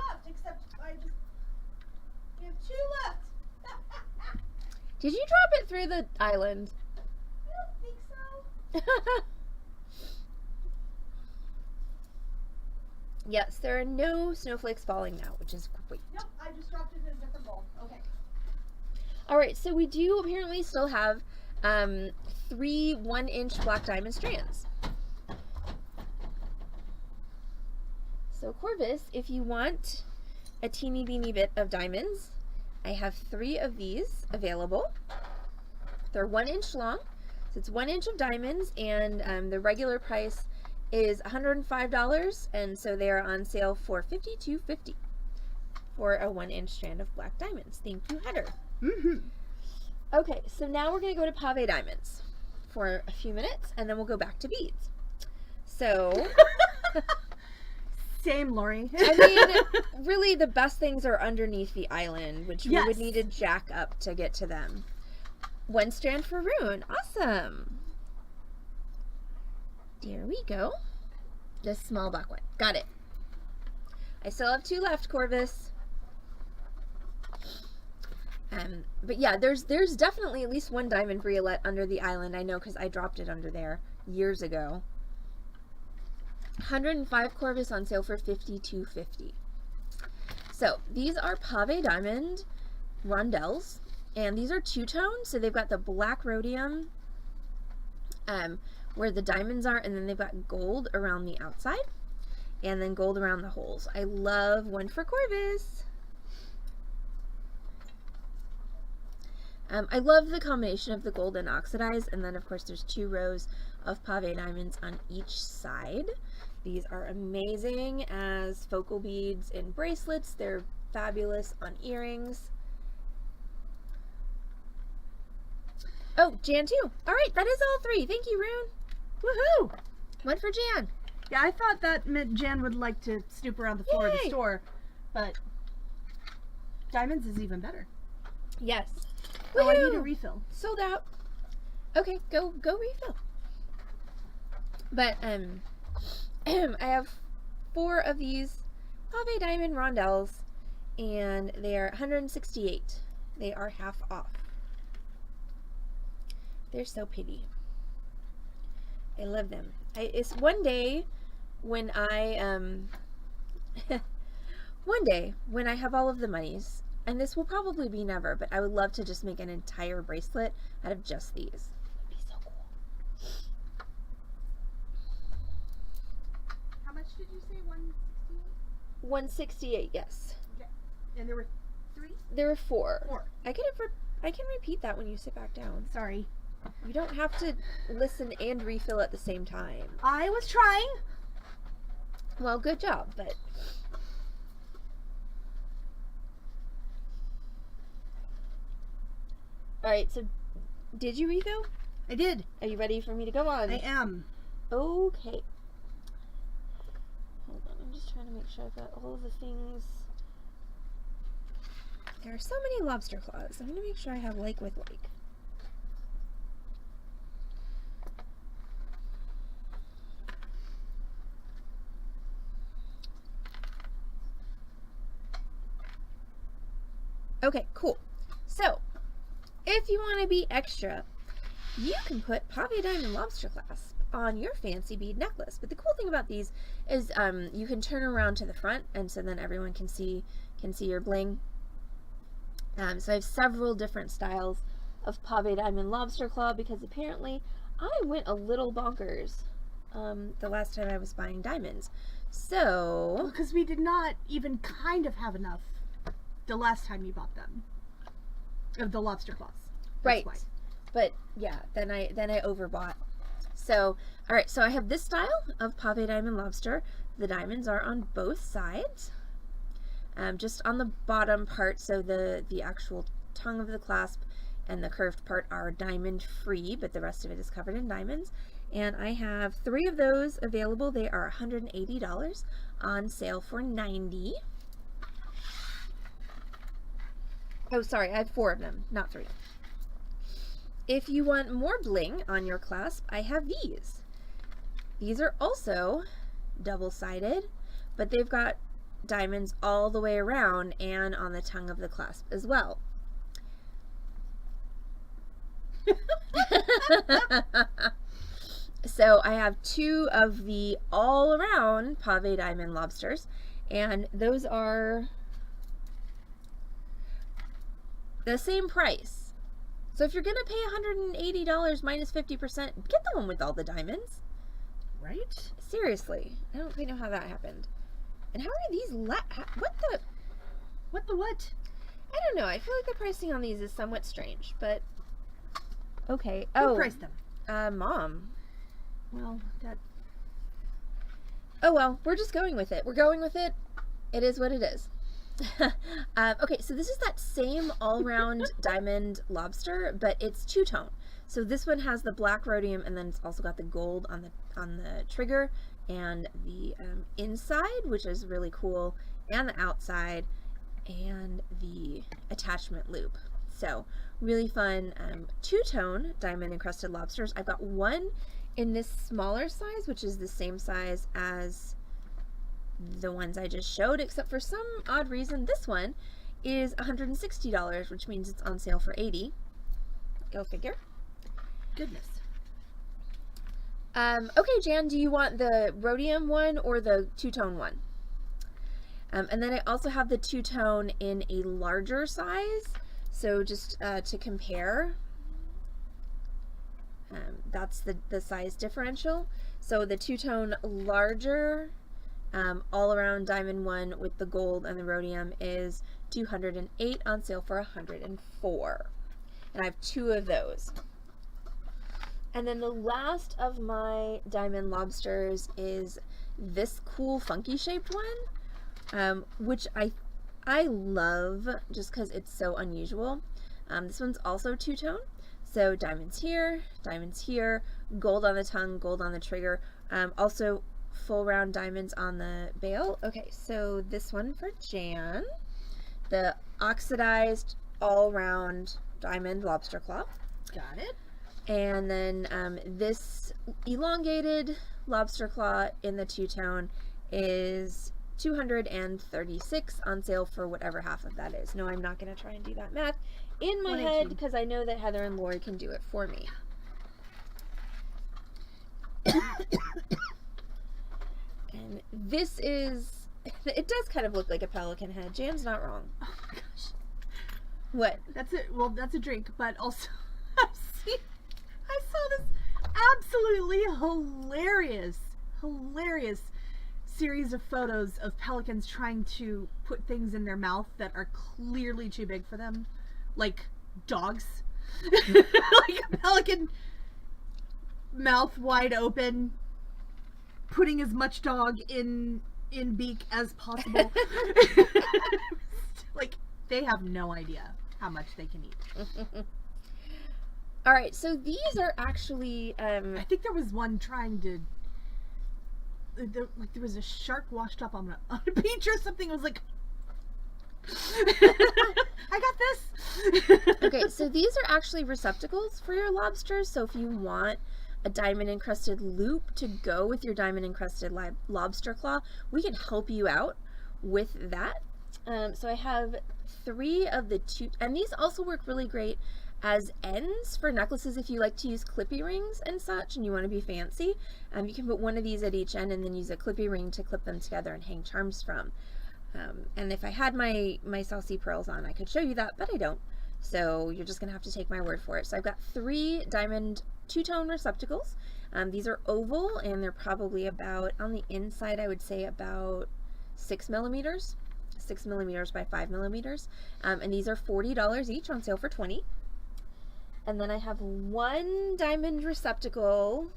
left, except we have 2 left. Did you drop it through the island? I don't think so. Yes, there are no snowflakes falling now, which is great. Nope, I just dropped it in a different bowl. Okay. Alright, so we do apparently still have 3 1-inch black diamond strands. So Corvus, if you want a teeny beeny bit of diamonds, I have 3 of these available. They're 1 inch long, so it's 1 inch of diamonds, and the regular price is $105, and so they are on sale for $52.50 for a 1-inch strand of black diamonds. Thank you, Heather. Mm-hmm. Okay, so now we're going to go to pave diamonds for a few minutes, and then we'll go back to beads. So, Same, Lori. I mean, really the best things are underneath the island, which we Yes. would need to jack up to get to them. 1 strand for Rune. Awesome. There we go. This small black one. Got it. I still have 2 left, Corvus. But yeah, there's definitely at least 1 diamond briolette under the island. I know because I dropped it under there years ago. 105 Corvus on sale for $52.50. So these are pave diamond rondelles, And these are two-tone, so they've got the black rhodium where the diamonds are, and then they've got gold around the outside, and then gold around the holes. I love one for Corvus. I love the combination of the gold and oxidized, and then of course there's 2 rows of pave diamonds on each side. These are amazing as focal beads in bracelets. They're fabulous on earrings. Oh, Jan too. All right, that is all 3. Thank you, Rune. Woohoo! One for Jan. Yeah, I thought that meant Jan would like to snoop around the floor of the Yay! store, but diamonds is even better. Yes. Oh, I need a Woohoo! refill. Sold out. Okay, go refill. But I have 4 of these pave diamond rondelles, and they are 168. They are half off. They're so pretty. I love them. It's one day when I one day when I have all of the monies, and this will probably be never, but I would love to just make an entire bracelet out of just these. It would be so cool. How much did you say? 168? 168, yes. Okay. And there were 3? There were 4. 4. I can repeat that when you sit back down. Sorry. You don't have to listen and refill at the same time. I was trying. Well, good job, but all right, so did you refill? I did. Are you ready for me to go on? I am. Okay. Hold on, I'm just trying to make sure I've got all of the things. There are so many lobster claws. I'm going to make sure I have like with like. Okay, cool. So, if you want to be extra, you can put pave diamond lobster clasp on your fancy bead necklace. But the cool thing about these is you can turn around to the front, and so then everyone can see your bling. So I have several different styles of pave diamond lobster claw because apparently I went a little bonkers the last time I was buying diamonds. So Because we did not even kind of have enough the last time you bought them. Of the lobster claws. That's right. why. But yeah, then I overbought. So, all right, so I have this style of pave diamond lobster. The diamonds are on both sides. Just on the bottom part, so the actual tongue of the clasp and the curved part are diamond free, but the rest of it is covered in diamonds. And I have 3 of those available. They are $180 on sale for $90. Oh, sorry, I have 4 of them, not 3. If you want more bling on your clasp, I have these. These are also double-sided, but they've got diamonds all the way around and on the tongue of the clasp as well. So I have 2 of the all-around pave diamond lobsters, and those are the same price. So if you're gonna pay $180 minus 50%, get the one with all the diamonds. Right? Seriously, I don't quite know how that happened. And how are these what the? What the what? I don't know. I feel like the pricing on these is somewhat strange, but okay. Who priced them? Mom. Well, that. Oh well, we're just going with it. We're going with it. It is what it is. Okay, so this is that same all-round diamond lobster, but it's two-tone. So this one has the black rhodium, and then it's also got the gold on the trigger and the inside, which is really cool, and the outside, and the attachment loop. So really fun two-tone diamond encrusted lobsters. I've got one in this smaller size, which is the same size as the ones I just showed, except for some odd reason this one is $160, which means it's on sale for $80. Go figure. Goodness. Okay, Jan, do you want the rhodium one or the two-tone one? And then I also have the two-tone in a larger size. So just to compare, that's the size differential. So the two-tone larger all-around diamond one with the gold and the rhodium is $208 on sale for $104. And I have 2 of those. And then the last of my diamond lobsters is this cool funky shaped one, which I love just because it's so unusual. This one's also two-tone. So diamonds here, gold on the tongue, gold on the trigger. Also full round diamonds on the bail. Okay, so this one for Jan, the oxidized all round diamond lobster claw. Got it. And then this elongated lobster claw in the two-tone is $236 on sale for whatever half of that is. No, I'm not going to try and do that math in my head because I know that Heather and Lori can do it for me. And this is, it does kind of look like a pelican head. Jan's not wrong. Oh my gosh. What? That's it. Well, that's a drink, but also I saw this absolutely hilarious series of photos of pelicans trying to put things in their mouth that are clearly too big for them, like dogs. Like a pelican, mouth wide open, putting as much dog in beak as possible. Like, they have no idea how much they can eat. All right, so these are actually I think there was one trying to there was a shark washed up on a beach or something. It was like, I got this. Okay, so these are actually receptacles for your lobsters. So if you want a diamond encrusted loop to go with your diamond encrusted lobster claw, we can help you out with that. So I have 3 of the 2, and these also work really great as ends for necklaces if you like to use clippy rings and such and you want to be fancy. You can put one of these at each end and then use a clippy ring to clip them together and hang charms from. And if I had my saucy pearls on, I could show you that, but I don't. So you're just gonna have to take my word for it. So I've got 3 diamond two-tone receptacles. These are oval and they're probably about, on the inside I would say about 6 millimeters. 6 millimeters by 5 millimeters. And these are $40 each, on sale for $20. And then I have 1 diamond receptacle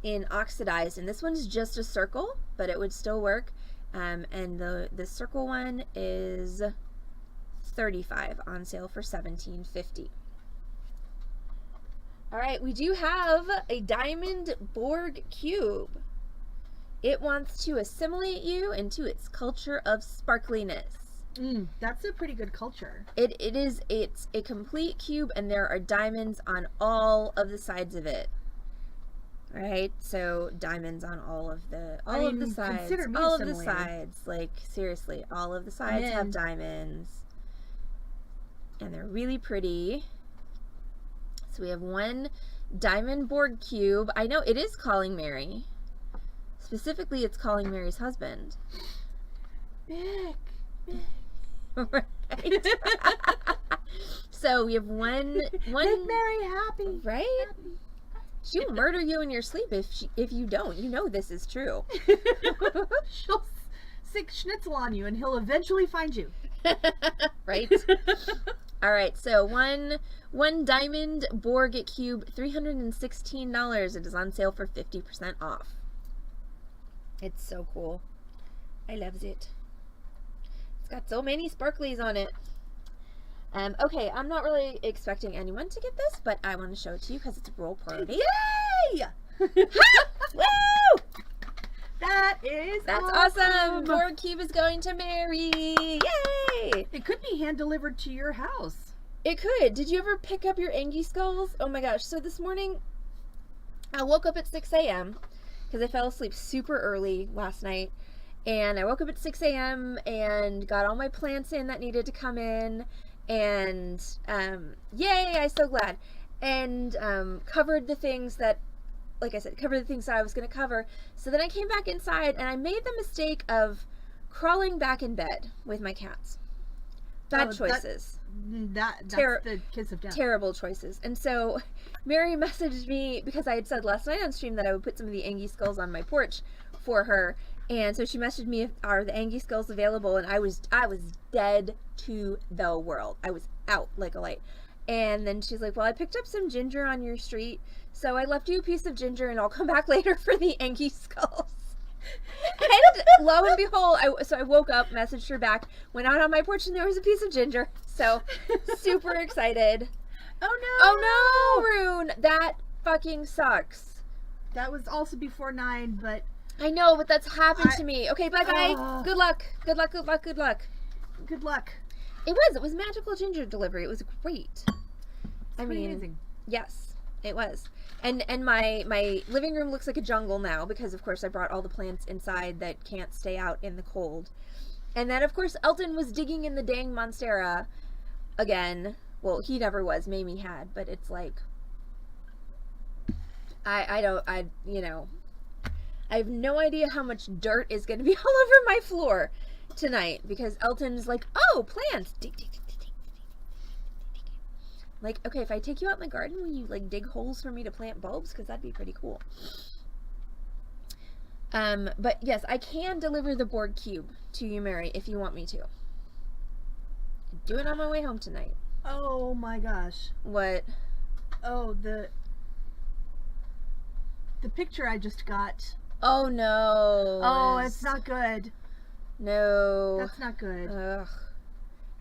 in oxidized, and this one's just a circle, but it would still work. And the circle one is $35, on sale for $17.50. All right, we do have a diamond Borg cube. It wants to assimilate you into its culture of sparkliness. That's a pretty good culture. It's a complete cube, and there are diamonds on all of the sides of it. Right? So diamonds on all of the sides. Consider me all of the assimilated. sides. Like, seriously, all of the sides have diamonds. And they're really pretty. So we have 1 diamond Borg cube. I know it is calling Mary. Specifically, it's calling Mary's husband. Big. Right. So we have one Make Mary happy. right? She'll murder you in your sleep if you don't. You know this is true. She'll sick schnitzel on you and he'll eventually find you. Right? All right, so one diamond Borg cube, $316. It is on sale for 50% off. It's so cool. I loves it. It's got so many sparklies on it. Okay, I'm not really expecting anyone to get this, but I want to show it to you because it's a roll party. Yay! Woo! That's awesome. Borg cube is going to Mary. Yay! It could be hand delivered to your house. It could. Did you ever pick up your Angie skulls? Oh my gosh. So this morning, I woke up at 6 a.m. because I fell asleep super early last night. And I woke up at 6 a.m. and got all my plants in that needed to come in. And yay, I'm so glad. And covered the things that, like I said, covered the things that I was going to cover. So then I came back inside and I made the mistake of crawling back in bed with my cats. Bad Oh, choices. That's the kiss of death. Terrible choices. And so Mary messaged me because I had said last night on stream that I would put some of the Angie skulls on my porch for her. And so she messaged me, are the Angie skulls available? And I was dead to the world. I was out like a light. And then she's like, well, I picked up some ginger on your street, so I left you a piece of ginger and I'll come back later for the Angie skulls. And lo and behold, I woke up, messaged her back, went out on my porch, and there was a piece of ginger. So super excited. Oh no! Oh no, Rune! That fucking sucks. That was also before 9, but I know, but that's happened to me. Okay, bye-bye. Good luck. Good luck, good luck, good luck. Good luck. It was magical ginger delivery. It was great. I mean, amazing. Yes, it was. And my living room looks like a jungle now because, of course, I brought all the plants inside that can't stay out in the cold. And then, of course, Elton was digging in the dang monstera again. Well, he never was. Mamie had. But it's like, I have no idea how much dirt is going to be all over my floor tonight because Elton's like, oh, plants. Dig, dig, dig, dig, dig, dig, dig, dig. Like, okay, if I take you out in the garden, will you like dig holes for me to plant bulbs? Because that'd be pretty cool. But yes, I can deliver the Borg cube to you, Mary, if you want me to. Do it on my way home tonight. Oh my gosh. What? Oh, the picture I just got. Oh no. Oh, it's not good. No. That's not good. Ugh.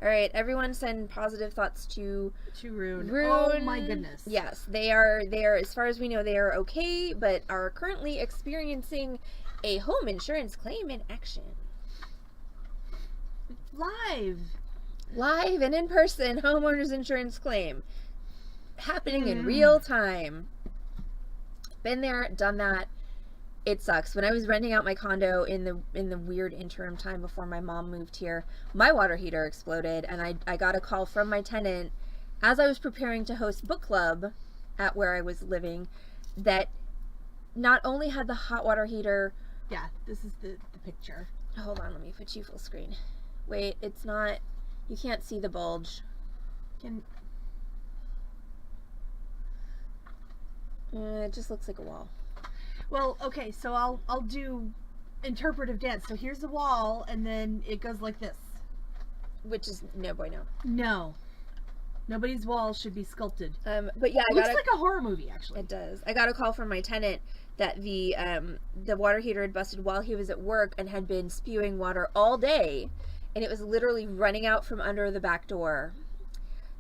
All right, everyone send positive thoughts to Rune. Rune. Oh my goodness. Yes, they are, as far as we know, they are okay, but are currently experiencing a home insurance claim in action. Live and in person homeowners insurance claim happening in real time. Been there, done that. It sucks. When I was renting out my condo in the weird interim time before my mom moved here, my water heater exploded, and I got a call from my tenant as I was preparing to host book club at where I was living that not only had the hot water heater. Yeah, this is the picture. Hold on, let me put you full screen. Wait, it's not. You can't see the bulge. It just looks like a wall. Well, okay, so I'll do interpretive dance. So here's the wall, and then it goes like this. Which is no bueno. No. Nobody's wall should be sculpted. But yeah, it looks like a horror movie, actually. It does. I got a call from my tenant that the water heater had busted while he was at work and had been spewing water all day, and it was literally running out from under the back door.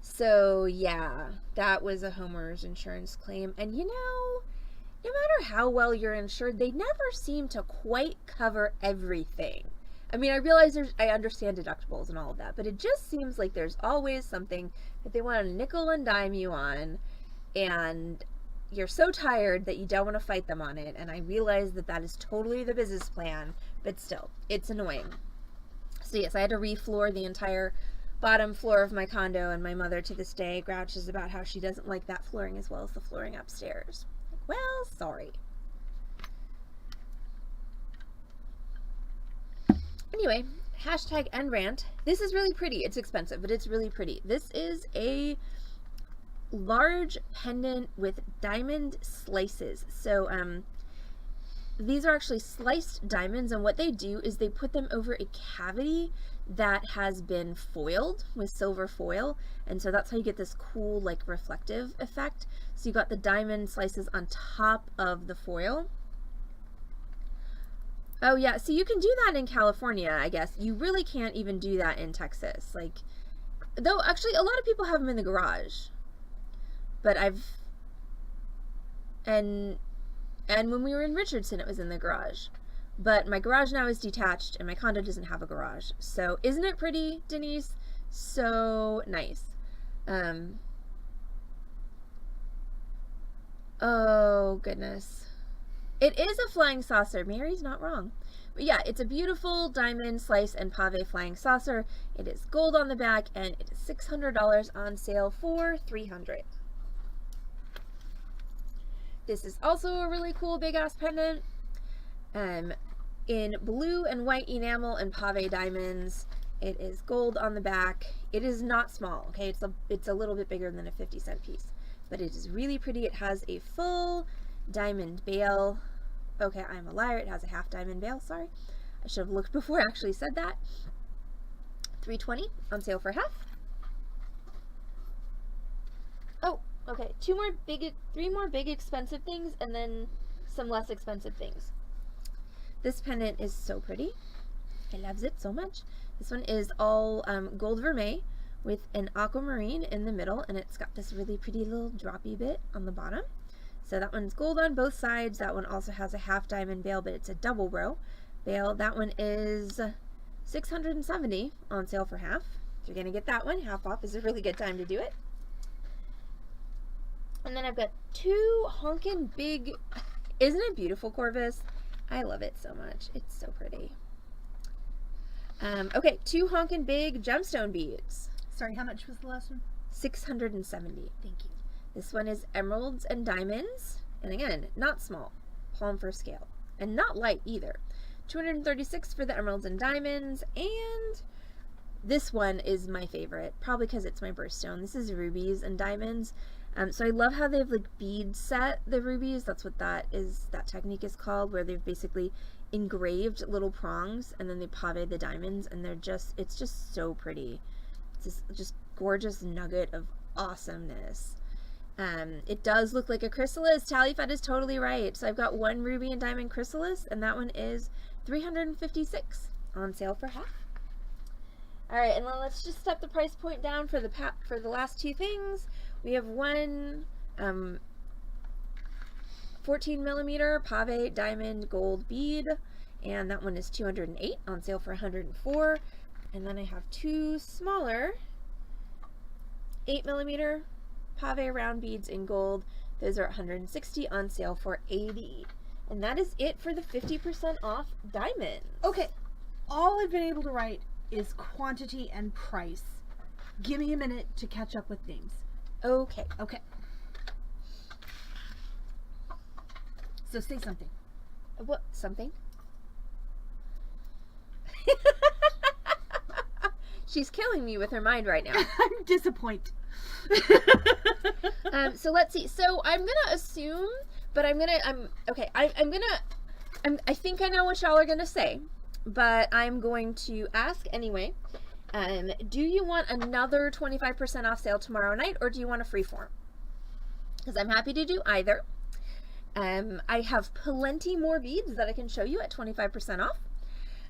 So yeah, that was a homeowner's insurance claim. And you know, no matter how well you're insured, they never seem to quite cover everything. I mean, I realize I understand deductibles and all of that, but it just seems like there's always something that they want to nickel and dime you on, and you're so tired that you don't want to fight them on it. And I realize that is totally the business plan, but still, it's annoying. So yes, I had to refloor the entire bottom floor of my condo, and my mother to this day grouches about how she doesn't like that flooring as well as the flooring upstairs. Well, sorry. Anyway, hashtag end rant. This is really pretty. It's expensive, but it's really pretty. This is a large pendant with diamond slices. So, these are actually sliced diamonds, and what they do is they put them over a cavity that has been foiled with silver foil, and so that's how you get this cool, like, reflective effect. So you got the diamond slices on top of the foil. Oh yeah, so you can do that in California, I guess. You really can't even do that in Texas. Like, though actually a lot of people have them in the garage. But and when we were in Richardson, it was in the garage. But my garage now is detached, and my condo doesn't have a garage. So isn't it pretty, Denise? So nice. Oh, goodness. It is a flying saucer. Mary's not wrong. But yeah, it's a beautiful diamond slice and pave flying saucer. It is gold on the back, and it is $600 on sale for $300. This is also a really cool big ass pendant. In blue and white enamel and pave diamonds, It is gold on the back. It is not small, okay? It's a little bit bigger than a 50-cent piece, but it is really pretty. It has a full diamond bail. Okay, I'm a liar. It has a half diamond bail. Sorry. I should have looked before I actually said that. $3.20 on sale for half. Oh, okay. Three more big expensive things and then some less expensive things. This pendant is so pretty. I loves it so much. This one is all gold vermeil with an aquamarine in the middle, and it's got this really pretty little droppy bit on the bottom. So that one's gold on both sides. That one also has a half diamond bail, but it's a double row bail. That one is $670 on sale for half. If you're gonna get that one, half off is a really good time to do it. And then I've got two honkin' big, isn't it beautiful, Corvus? I love it so much. It's so pretty. Okay, two honkin' big gemstone beads. Sorry, how much was the last one? $670. Thank you. This one is emeralds and diamonds. And again, not small, palm for scale. And not light either. $236 for the emeralds and diamonds. And this one is my favorite, probably because it's my birthstone. This is rubies and diamonds. So I love how they've like bead set the rubies. That's what that technique is called, where they've basically engraved little prongs and then they pave the diamonds, and it's just so pretty. It's just gorgeous nugget of awesomeness. It does look like a chrysalis. Tallyfed is totally right. So I've got one ruby and diamond chrysalis, and that one is $356 on sale for half. All right, and then let's just step the price point down for the last two things. We have one 14 millimeter pave diamond gold bead, and that one is $208 on sale for $104. And then I have two smaller 8 millimeter pave round beads in gold. Those are $160 on sale for $80. And that is it for the 50% off diamonds. Okay, all I've been able to write is quantity and price. Give me a minute to catch up with things. Okay. Okay. So say something. What? Something? She's killing me with her mind right now. I'm disappointed. So let's see. So I'm gonna assume, but I think I know what y'all are gonna say, but I'm going to ask anyway. Do you want another 25% off sale tomorrow night, or do you want a free form? Because I'm happy to do either. I have plenty more beads that I can show you at 25% off.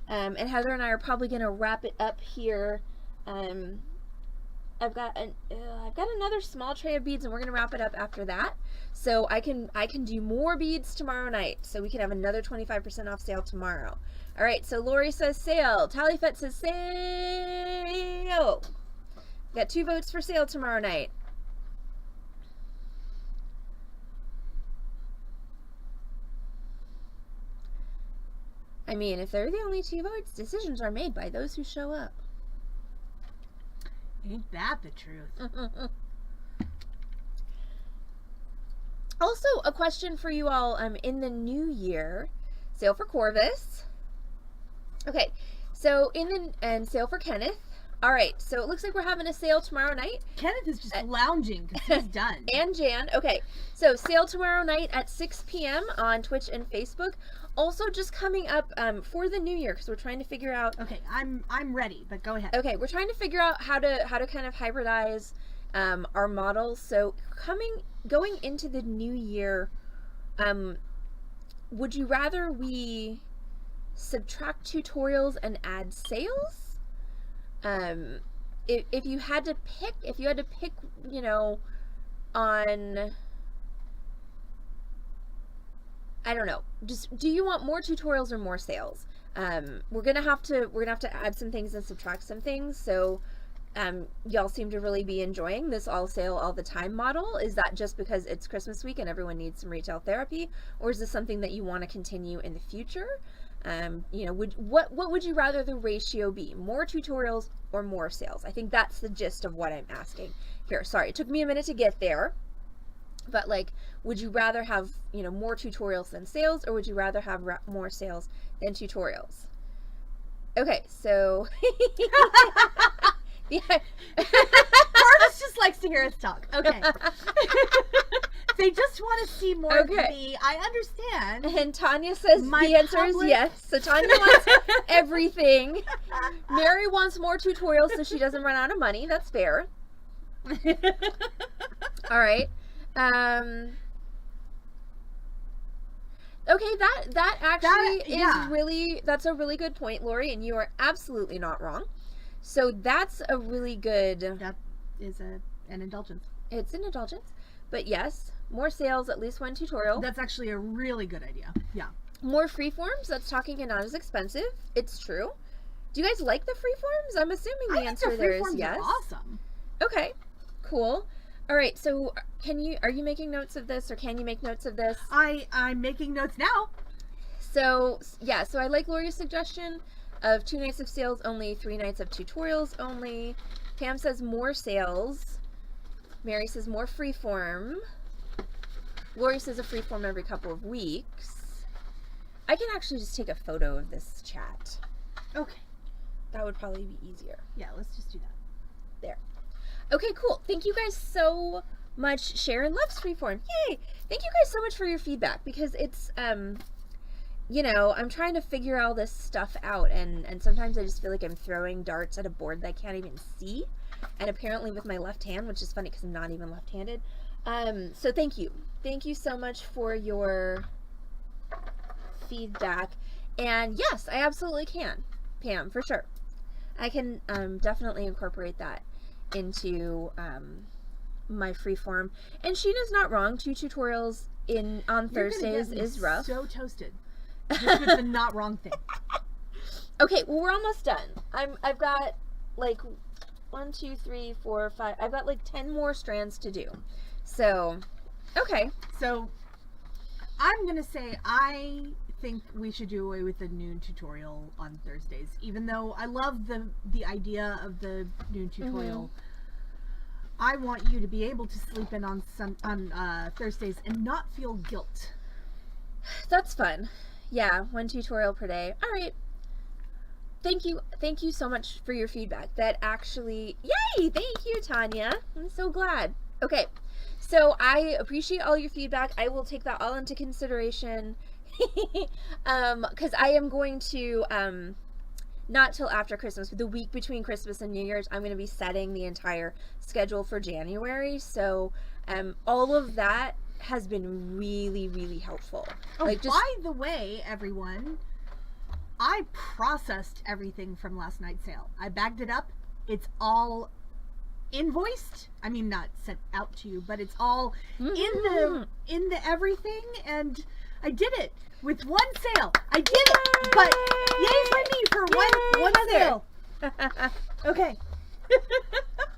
And Heather and I are probably going to wrap it up here. I've got another small tray of beads, and we're going to wrap it up after that. So I can do more beads tomorrow night, so we can have another 25% off sale tomorrow. All right, so Lori says sale. Tallyfet says sale. Got 2 votes for sale tomorrow night. I mean, if they're the only 2 votes, decisions are made by those who show up. Ain't that the truth? Also, a question for you all in the new year. Sale for Corvus. Okay, so and sale for Kenneth. All right, so it looks like we're having a sale tomorrow night. Kenneth is just lounging because he's done. And Jan. Okay, so sale tomorrow night at 6 p.m. on Twitch and Facebook. Also, just coming up for the new year, because we're trying to figure out. Okay, I'm ready, but go ahead. Okay, we're trying to figure out how to kind of hybridize our models. So going into the new year, would you rather we subtract tutorials and add sales? If you had to pick, you know, on, I don't know, just do you want more tutorials or more sales? We're gonna have to add some things and subtract some things. So y'all seem to really be enjoying this all sale all the time model. Is that just because it's Christmas week and everyone needs some retail therapy, or is this something that you want to continue in the future? You know, what would you rather the ratio be? More tutorials or more sales? I think that's the gist of what I'm asking here. Sorry, it took me a minute to get there. But like, would you rather have, you know, more tutorials than sales, or would you rather have more sales than tutorials? Okay, so yeah. Corvus just likes to hear us talk. Okay. They just want to see more of me. I understand. And Tanya says My the answer is public- yes. So Tanya wants everything. Mary wants more tutorials so she doesn't run out of money. That's fair. All right. Okay, that actually that's a really good point, Lori, and you are absolutely not wrong. So that's a really good. That is an indulgence. It's an indulgence, but yes, more sales, at least one tutorial. That's actually a really good idea. Yeah. More freeforms. That's talking and not as expensive. It's true. Do you guys like the freeforms? I'm assuming the answer there is yes. Are awesome. Okay, cool. All right, so are you making notes of this, or can you make notes of this? I'm making notes now. So yeah, so I like Lori's suggestion of 2 nights of sales only, 3 nights of tutorials only. Pam says more sales. Mary says more freeform. Lori says a freeform every couple of weeks. I can actually just take a photo of this chat. Okay. That would probably be easier. Yeah, let's just do that. There. Okay, cool. Thank you guys so much. Sharon loves freeform. Yay! Thank you guys so much for your feedback, because it's you know, I'm trying to figure all this stuff out, and sometimes I just feel like I'm throwing darts at a board that I can't even see, and apparently with my left hand, which is funny because I'm not even left-handed. So thank you so much for your feedback. And yes, I absolutely can, Pam, for sure. I can definitely incorporate that into my freeform. And Sheena's not wrong. 2 tutorials on Thursdays is rough. So toasted. Just with the not wrong thing. Okay, well, we're almost done. I've got like 1, 2, 3, 4, 5. I've got like 10 more strands to do. So, okay. So, I'm gonna say I think we should do away with the noon tutorial on Thursdays. Even though I love the idea of the noon tutorial, I want you to be able to sleep in on Thursdays and not feel guilt. That's fun. Yeah, 1 tutorial per day. All right. Thank you so much for your feedback. That actually, yay! Thank you, Tanya. I'm so glad. Okay, so I appreciate all your feedback. I will take that all into consideration. Because I am going to, not till after Christmas, but the week between Christmas and New Year's, I'm going to be setting the entire schedule for January. So, all of that has been really, really helpful. Oh, like, by the way, everyone, I processed everything from last night's sale. I bagged it up. It's all invoiced. I mean, not sent out to you, but it's all in the everything, and I did it with 1 sale. I did it, but yay for me for one sale. Okay.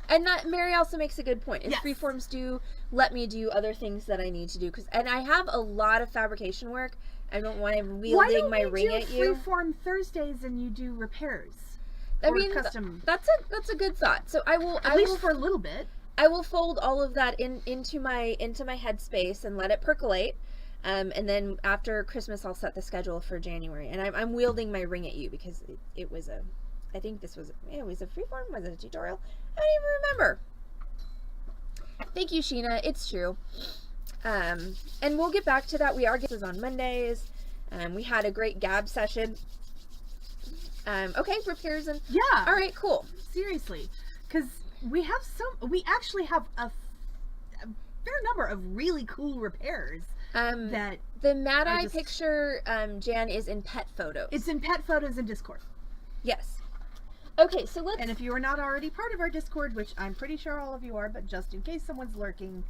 And that Mary also makes a good point. Yes. Freeforms do let me do other things that I need to do, and I have a lot of fabrication work. I don't want to wielding my ring at you. Why don't you do freeform Thursdays and you do repairs? I mean, custom. That's a good thought. So I will at least for a little bit. I will fold all of that into my headspace and let it percolate. And then after Christmas, I'll set the schedule for January. And I'm wielding my ring at you because it was a, I think this was, it was a freeform, was it a tutorial? I don't even remember. Thank you, Sheena. It's true. And we'll get back to that. We are getting on Mondays. We had a great gab session. Okay, repairs and yeah. All right, cool. Seriously, because we actually have a fair number of really cool repairs. That the Mad Eye picture, Jan, is in pet photos. It's in pet photos in Discord. Yes. Okay, so let's. And if you are not already part of our Discord, which I'm pretty sure all of you are, but just in case someone's lurking,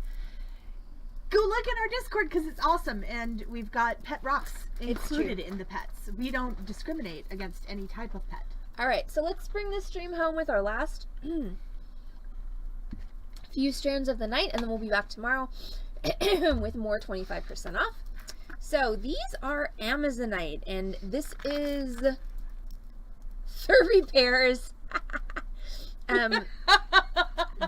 go look at our Discord because it's awesome, and we've got pet rocks included in the pets. We don't discriminate against any type of pet. All right, so let's bring this stream home with our last few strands of the night, and then we'll be back tomorrow with more 25% off. So these are Amazonite, and this is for repairs.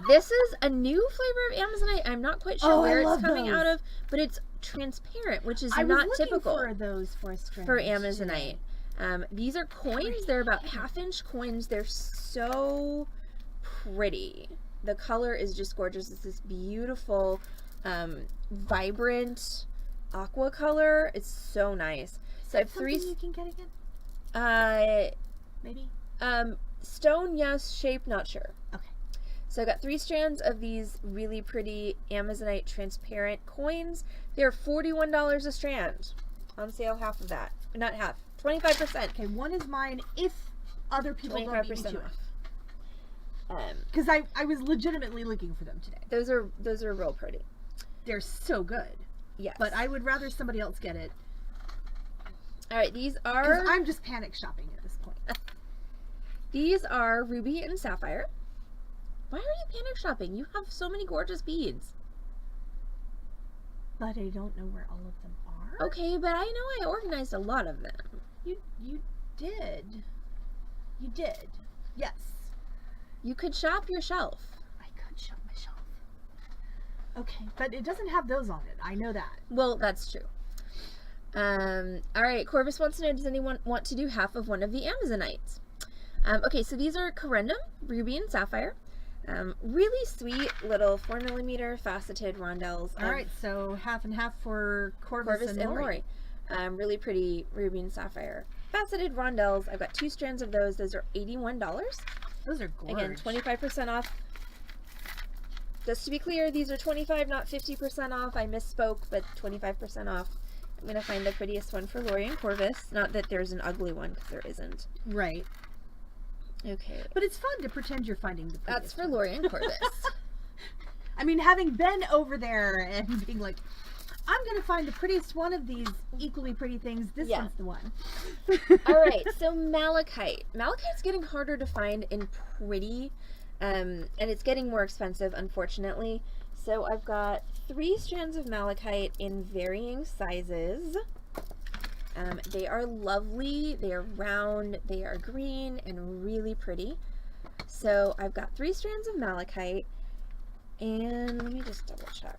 This is a new flavor of Amazonite. I'm not quite sure where it's coming out of, but it's transparent, which is not typical for those for a strand for Amazonite. These are coins. They're about 1/2-inch coins. They're so pretty. The color is just gorgeous. It's this beautiful, vibrant aqua color. It's so nice. So I have Something you can get again? Maybe? Stone, yes. Shape, not sure. Okay. So I got 3 strands of these really pretty Amazonite transparent coins. They're $41 a strand. On sale, half of that. Not half, 25%. Okay, one is mine if other people don't beat me to it. off. Because I was legitimately looking for them today. Those are real pretty. They're so good. Yes. But I would rather somebody else get it. All right, these Because are I'm just panic shopping at this point. these are ruby and sapphire. Why are you panic shopping? You have so many gorgeous beads. But I don't know where all of them are. Okay, but I know I organized a lot of them. You did. You did. Yes. You could shop your shelf. I could shop my shelf. Okay, but it doesn't have those on it. I know that. Well, that's true. All right, Corvus wants to know, does anyone want to do half of one of the Amazonites? Okay, so these are corundum, ruby, and sapphire. Really sweet little 4mm faceted rondelles. All right, so half and half for Corvus and Lori. Really pretty ruby and sapphire faceted rondelles. I've got 2 strands of those. Those are $81. Those are gorgeous. Again, 25% off. Just to be clear, these are 25, not 50% off. I misspoke, but 25% off. I'm going to find the prettiest one for Lori and Corvus. Not that there's an ugly one, because there isn't. Right. Okay. But it's fun to pretend you're finding the prettiest That's for one. Lori and Corvus. I mean, having been over there and being like, I'm going to find the prettiest one of these equally pretty things. This Yeah. one's the one. All right, so malachite. Malachite's getting harder to find in pretty, and it's getting more expensive, unfortunately. So I've got 3 strands of malachite in varying sizes. They are lovely, they are round, they are green, and really pretty. So I've got 3 strands of malachite, and let me just double check.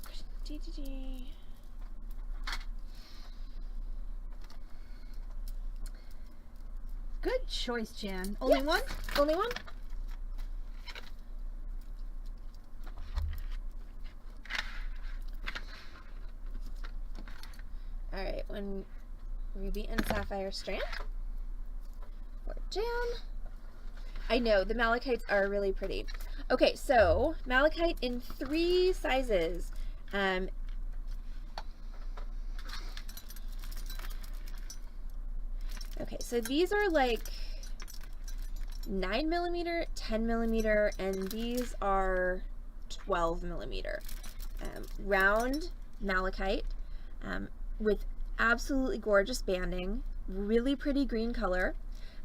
Good choice, Jan. Only one? Only one? Alright, one ruby and sapphire strand for Jan. I know, the malachites are really pretty. Okay, so malachite in 3 sizes. Okay, so these are like 9mm, 10mm, and these are 12mm. Round malachite with absolutely gorgeous banding, really pretty green color.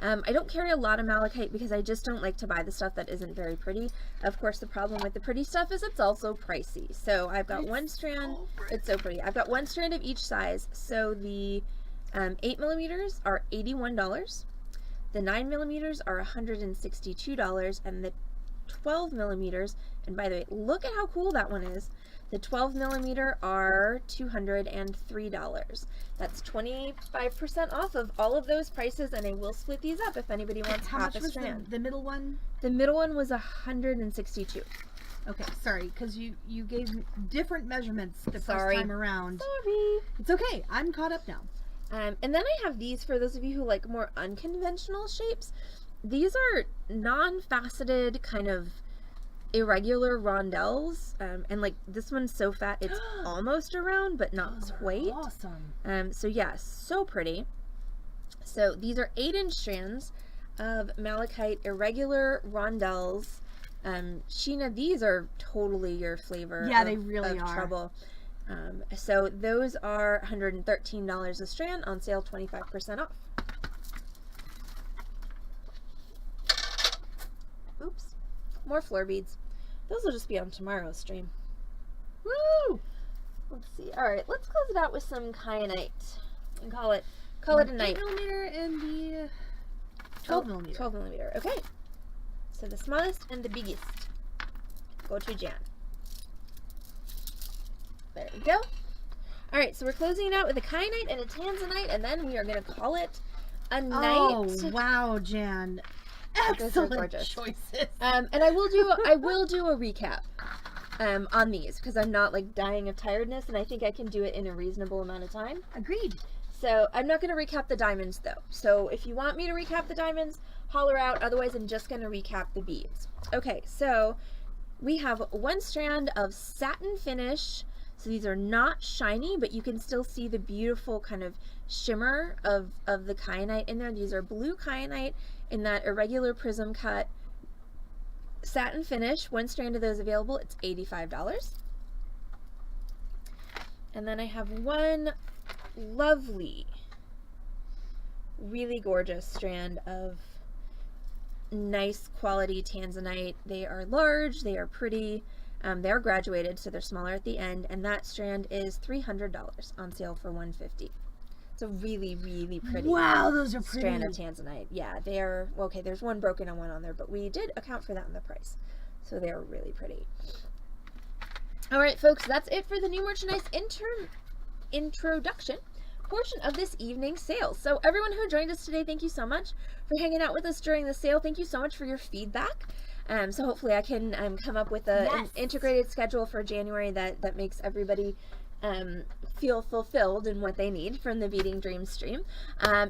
I don't carry a lot of malachite because I just don't like to buy the stuff that isn't very pretty. Of course, the problem with the pretty stuff is it's also pricey. So I've got one strand. It's so pretty. I've got 1 strand of each size. So the 8mm are $81. The 9mm are $162, and the 12mm, and by the way, look at how cool that one is. The 12mm are $203. That's 25% off of all of those prices, and I will split these up if anybody wants How half much a was strand. the middle one? The middle one was $162. Okay, sorry, because you gave me different measurements the Sorry. first time around. Sorry. It's okay. I'm caught up now. And then I have these for those of you who like more unconventional shapes. These are non-faceted kind of irregular rondelles, and like this one's so fat it's almost a round but not Those are quite. awesome. So yeah, so pretty. So these are 8-inch strands of malachite irregular rondelles. Sheena, these are totally your flavor. Yeah, of, they really of are. trouble. So those are $113 a strand, on sale 25% off. Oops, more floor beads. Those will just be on tomorrow's stream. Woo! Let's see. All right, let's close it out with some kyanite and call it a night. 8mm and the 12mm. 12mm. Okay. So the smallest and the biggest go to Jan. There we go. All right, so we're closing it out with a kyanite and a tanzanite, and then we are going to call it a night. Oh, wow, Jan. Those are Excellent gorgeous. choices. And I will do a recap on these because I'm not like dying of tiredness, and I think I can do it in a reasonable amount of time. Agreed. So I'm not going to recap the diamonds though. So if you want me to recap the diamonds, holler out. Otherwise, I'm just going to recap the beads. Okay, so we have one strand of satin finish. So these are not shiny, but you can still see the beautiful kind of shimmer of the kyanite in there. These are blue kyanite in that irregular prism cut satin finish. One strand of those available. It's $85. And then I have one lovely, really gorgeous strand of nice quality tanzanite. They are large, they are pretty, they are graduated, so they're smaller at the end, and that strand is $300 on sale for $150. It's a really, really pretty. Wow, those are pretty. Strand of tanzanite. Yeah, they are, okay, there's one broken and one on there, but we did account for that in the price. So they're really pretty. All right, folks, that's it for the new merchandise introduction portion of this evening's sale. So everyone who joined us today, thank you so much for hanging out with us during the sale. Thank you so much for your feedback. So hopefully I can come up with an integrated schedule for January that makes everybody feel fulfilled in what they need from the Beading Dream stream.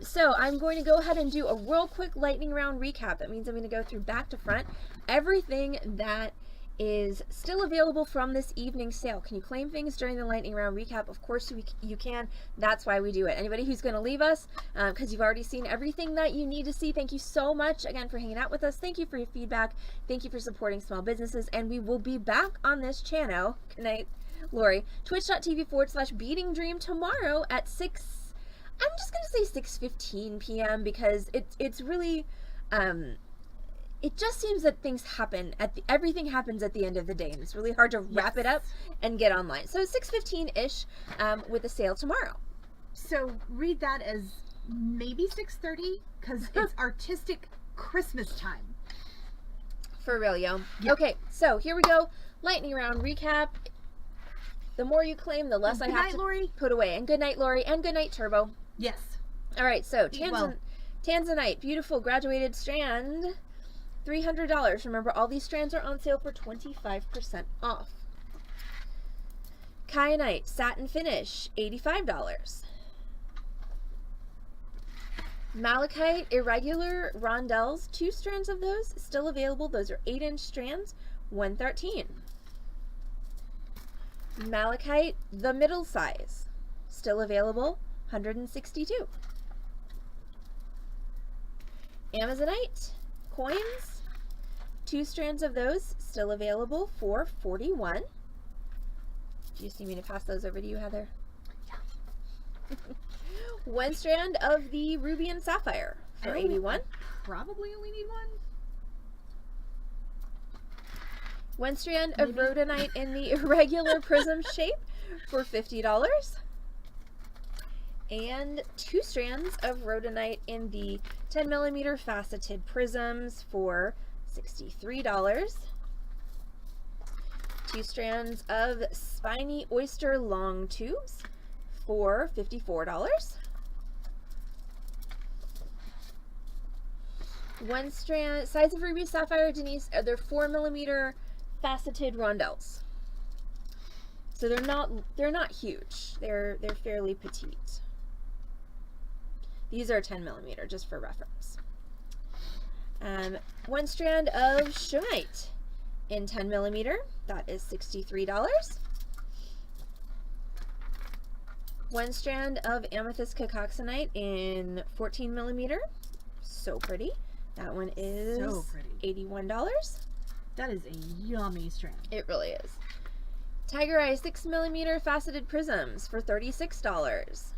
So I'm going to go ahead and do a real quick lightning round recap. That means I'm going to go through back to front everything that is still available from this evening's sale. Can you claim things during the lightning round recap? Of course you can. That's why we do it. Anybody who's going to leave us because you've already seen everything that you need to see, thank you so much again for hanging out with us. Thank you for your feedback. Thank you for supporting small businesses, and we will be back on this channel. Good night, Lori. Twitch.tv/Beading Dream tomorrow at 6. I'm just going to say 6:15 p.m. because it's really it just seems that things happen everything happens at the end of the day, and it's really hard to wrap it up and get online. So 6:15-ish with the sale tomorrow. So read that as maybe 6:30 because it's artistic Christmas time. For real, yo. Yep. Okay, so here we go. Lightning round recap. The more you claim, the less I have to Lori. put away. And good night, Lori. And good night, Turbo. Yes. All right, so Well. Tanzanite, beautiful graduated strand. $300. Remember, all these strands are on sale for 25% off. Kyanite, satin finish, $85. Malachite, irregular rondelles, 2 strands of those, still available. Those are 8-inch strands, $113. Malachite, the middle size, still available, $162. Amazonite, coins, 2 strands of those still available for $41. Do you see me to pass those over to you, Heather? Yeah. 1 strand of the ruby and sapphire for $81. Probably only need one. 1 strand of rhodonite in the irregular prism shape for $50. And 2 strands of rhodonite in the 10mm faceted prisms for $63. 2 strands of spiny oyster long tubes for $54. 1 strand, size of ruby sapphire Denise, they're 4mm faceted rondelles. So they're not huge. They're fairly petite. These are 10mm, just for reference. 1 strand of shunite in 10mm, that is $63. 1 strand of amethyst cacoxenite in 14mm, so pretty. That one is so pretty. $81. That is a yummy strand. It really is. Tiger Eye 6mm faceted prisms for $36.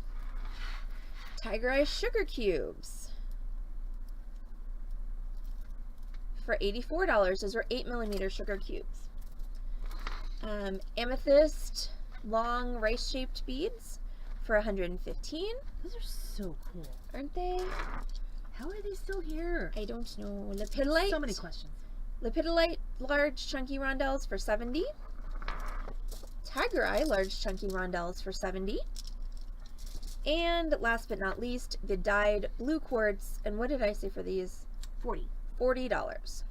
Tiger Eye sugar cubes for $84. Those are 8mm sugar cubes. Amethyst long rice shaped beads for $115. Those are so cool. Aren't they? How are they still here? I don't know. Lepidolite. So many questions. Lepidolite large chunky rondelles for $70. Tiger Eye large chunky rondelles for $70. And last but not least, the dyed blue quartz. And what did I say for these? 40. $40.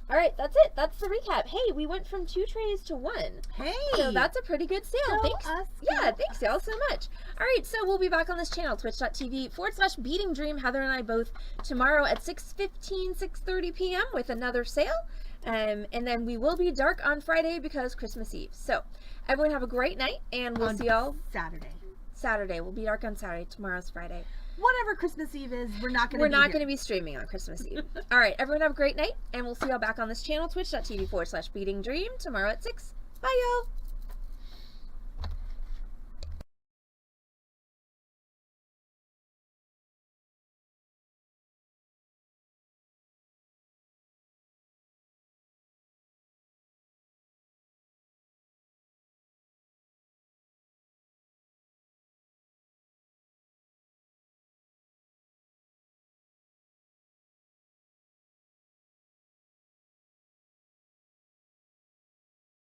All right, that's it. That's the recap. Hey, we went from 2 trays to 1. Hey! So that's a pretty good sale. Go Thanks. us, Yeah, go thanks y'all so much. All right, so we'll be back on this channel, twitch.tv/Beading Dream. Heather and I both tomorrow at 6:15, 6:30 p.m. with another sale. And then we will be dark on Friday because Christmas Eve. So everyone have a great night, and we'll see y'all Saturday. We'll be dark on Saturday. Tomorrow's Friday. Whatever Christmas Eve is, we're not going to be streaming on Christmas Eve. All right, everyone have a great night, and we'll see y'all back on this channel, twitch.tv/Beading Dream tomorrow at 6. Bye, y'all.